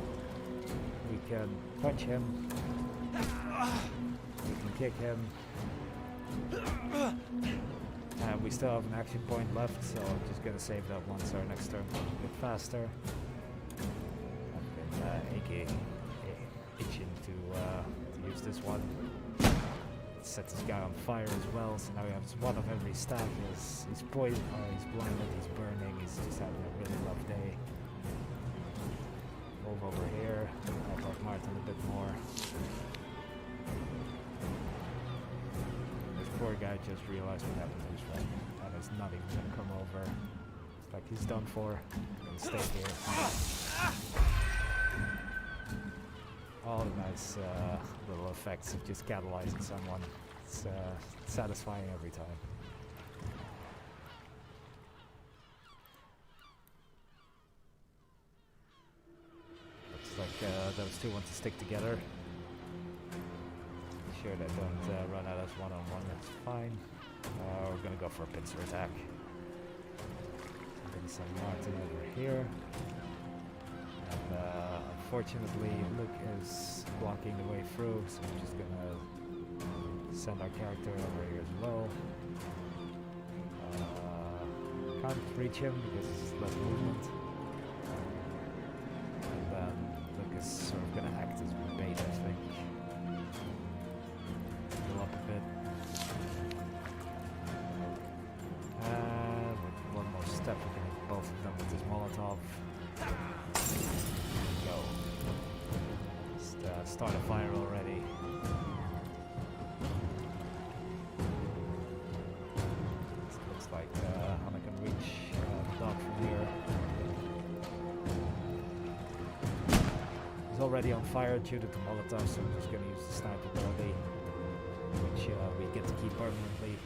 we can punch him. We can kick him. And we still have an action point left, so I'm just gonna save that one so our next turn goes a bit faster. I've been itching to use this one. Set this guy on fire as well, so now we have one of every stat. He's poisoned, he's blinded, he's burning, he's just having a really rough day. Move over here, help out Martin a bit more. This poor guy just realized what happened to his friend, and is not even gonna come over. It's like he's done for. He's gonna stay here. All the nice little effects of just catalyzing someone. It's satisfying every time. Looks like those two want to stick together. Be sure they don't run at us one-on-one, that's fine. We're gonna go for a pincer attack. I'm gonna send Martin over here. And unfortunately, Luke is blocking the way through, so I'm just gonna send our character over here as well. Can't reach him because it's less movement. And then Luke is sort of gonna act as bait, I think. Go up a bit. And with one more step, we're gonna hit both of them with this Molotov. Go. Just start a fire already. Looks like Hannah can reach the dog from here. He's already on fire due to the Molotov, so I'm just going to use the sniper ability, which we get to keep permanently,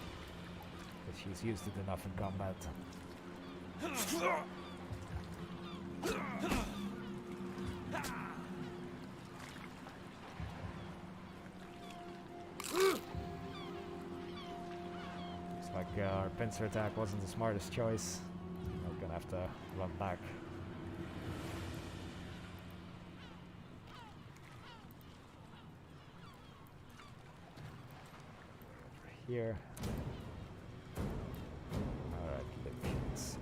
because she's used it enough in combat. Looks like our pincer attack wasn't the smartest choice. We're gonna have to run back. Over here. Alright, let's see.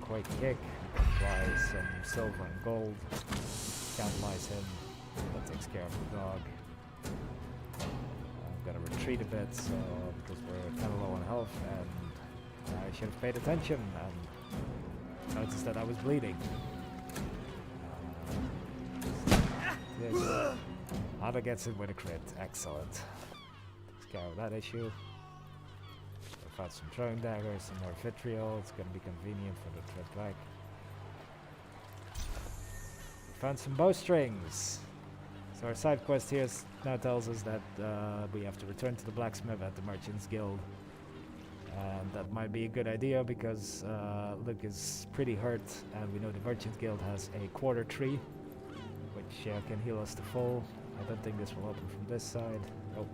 Quake kick, apply some silver and gold, catalyze him, that takes care of the dog. I'm gonna retreat a bit, so because we're kind of low on health, and I should have paid attention and noticed that I was bleeding. Yes. Hada gets it with a crit, excellent. Takes care of that issue. Found some throwing daggers, some more vitriol. It's going to be convenient for the trip back. We found some bowstrings. So our side quest here now tells us that we have to return to the blacksmith at the Merchants Guild. And that might be a good idea because Luke is pretty hurt, and we know the Merchants Guild has a quarter tree, which can heal us to full. I don't think this will open from this side. Nope.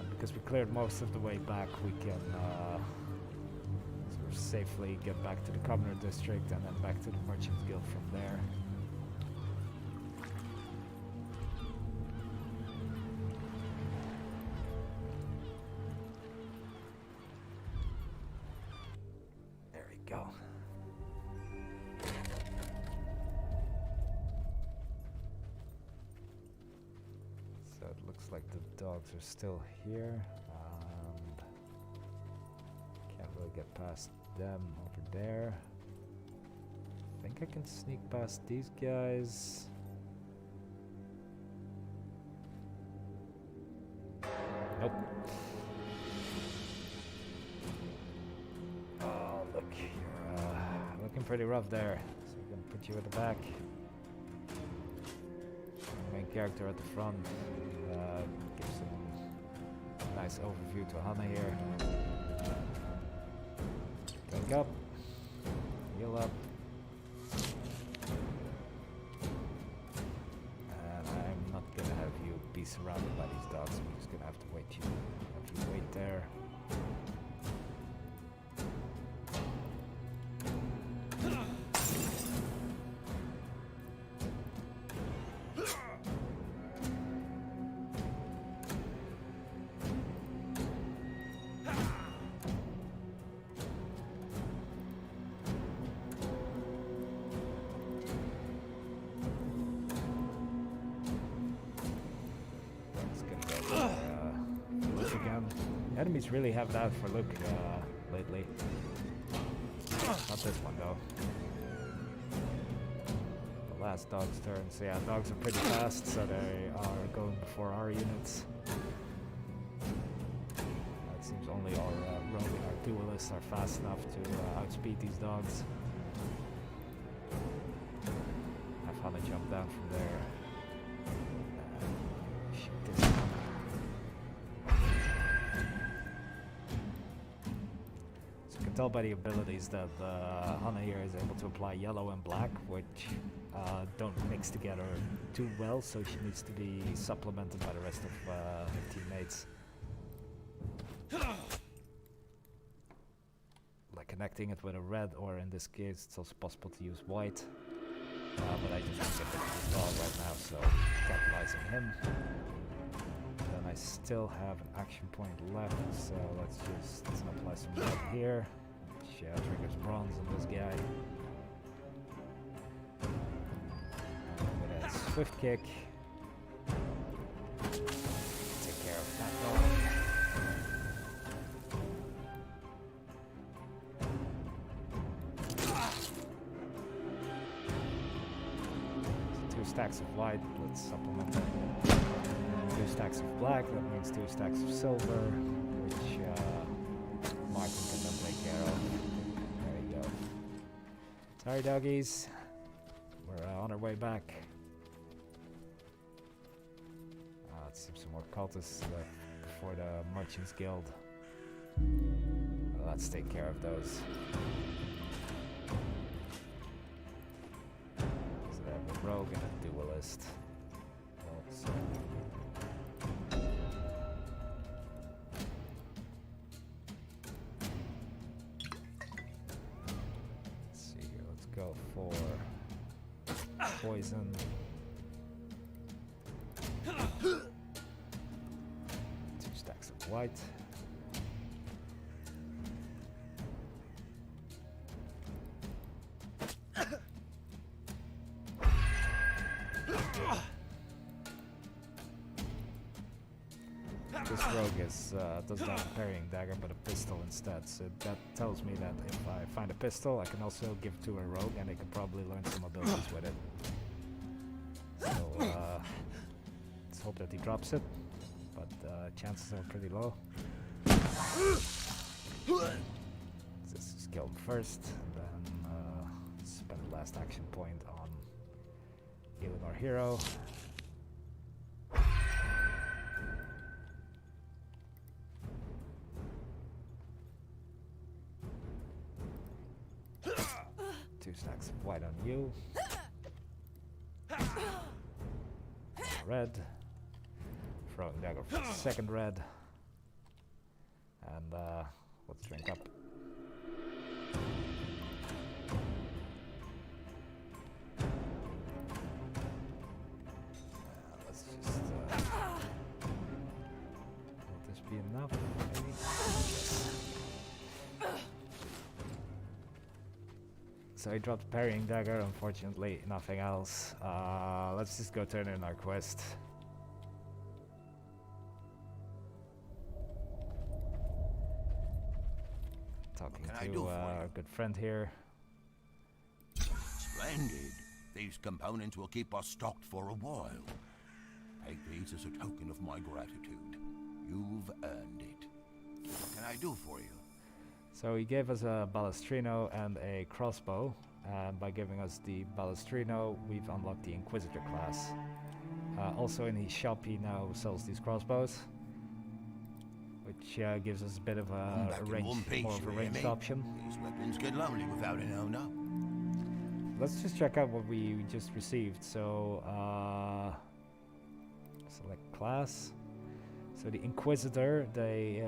Because we cleared most of the way back, we can sort of safely get back to the Commoner District and then back to the Merchants Guild from there. There we go. So it looks like the dogs are still here, and can't really get past them over there. I think I can sneak past these guys. Nope. Oh, look, you're looking pretty rough there, so I'm gonna put you at the back. Main character at the front. Give some nice overview to Hannah here. Tank up, heal up, and I'm not gonna have you be surrounded by these dogs. I'm just gonna have to wait there. Enemies really have it out for Luke lately. Not this one though. The last dog's turn. So yeah, dogs are pretty fast, so they are going before our units. It seems only our rogue and our duelists are fast enough to outspeed these dogs. Have Hannah jump down from there. Shoot this one. So you can tell by the abilities that Hannah here is able to apply yellow and black, which don't mix together too well, so she needs to be supplemented by the rest of her teammates. Like connecting it with a red, or in this case it's also possible to use white. But I just want to get rid of this dog right now, so capitalizing him. Then I still have an action point left, so let's just apply some red here. Which triggers bronze on this guy. With a swift kick. Take care of that dog. Stacks of white, let's supplement that. 2 stacks of black, that means 2 stacks of silver, which Martin can then take care of. There you go. Sorry doggies, we're on our way back. Let's see some more cultists before the Merchants Guild. Let's take care of those. Rogue and a duelist. Also. Let's see here, let's go for poison. 2 stacks of white. This rogue doesn't have a parrying dagger, but a pistol instead. So that tells me that if I find a pistol, I can also give it to a rogue, and they can probably learn some abilities with it. So let's hope that he drops it, but chances are pretty low. This is kill him first, and then spend the last action point on healing our hero. Stacks of white on you. Red. Throwing dagger for the second red. And let's drink up. Let's just will this be enough? Maybe? So he dropped parrying dagger, unfortunately nothing else. Let's just go turn in our quest. Talking to our good friend here. Splendid. These components will keep us stocked for a while. Take these as a token of my gratitude. You've earned it. What can I do for you? So he gave us a balestrino and a crossbow, and by giving us the balestrino, we've unlocked the Inquisitor class. Also in his shop, he now sells these crossbows, which gives us a bit of a more of a ranged option. These weapons get lonely without an owner. Let's just check out what we just received. So select class. So the Inquisitor, they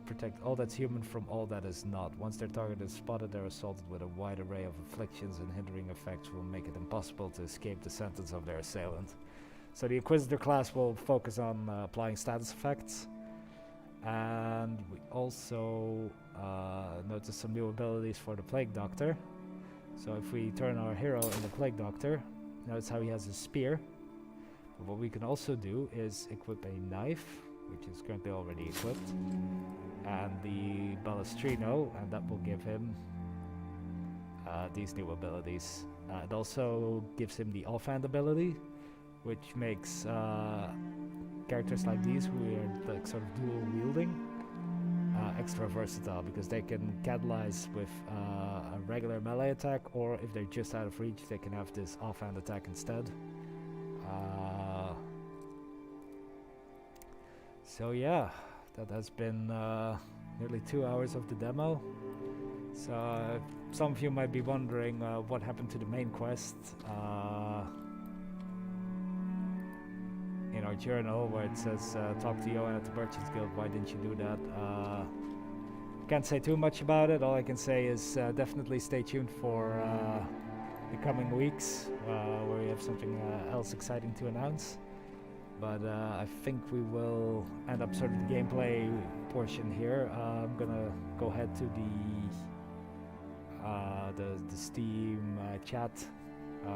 protect all that's human from all that is not. Once their target is spotted, they're assaulted with a wide array of afflictions, and hindering effects will make it impossible to escape the sentence of their assailant. So the Inquisitor class will focus on applying status effects. And we also noticed some new abilities for the Plague Doctor. So if we turn our hero in the Plague Doctor, notice how he has a spear. But what we can also do is equip a knife which is currently already equipped, and the Balestrino, and that will give him these new abilities. It also gives him the offhand ability, which makes characters like these, who are like sort of dual wielding, extra versatile, because they can catalyze with a regular melee attack, or if they're just out of reach, they can have this offhand attack instead. So yeah, that has been nearly 2 hours of the demo. So some of you might be wondering what happened to the main quest. In our journal, where it says talk to Johan at the Merchants Guild, why didn't you do that? Can't say too much about it. All I can say is definitely stay tuned for the coming weeks, where we have something else exciting to announce. But I think we will end up sort of the gameplay portion here. I'm gonna go ahead to the Steam chat,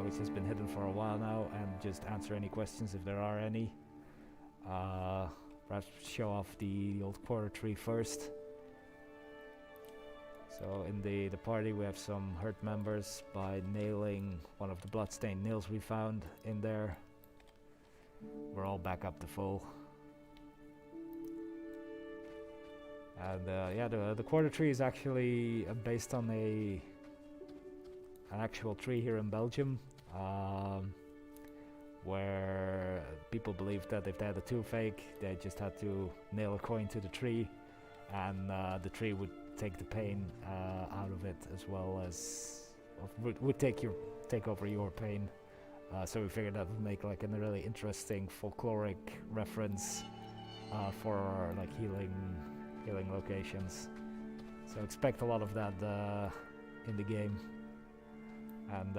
which has been hidden for a while now, and just answer any questions if there are any. Perhaps show off the old quarter tree first. So in the party we have some hurt members by nailing one of the bloodstained nails we found in there. We're all back up to full. And yeah, the quarter tree is actually based on an actual tree here in Belgium, where people believed that if they had a toothache, they just had to nail a coin to the tree, and the tree would take the pain out of it, as well as would take over your pain. So we figured that would make like a really interesting folkloric reference for like healing locations. So expect a lot of that in the game. And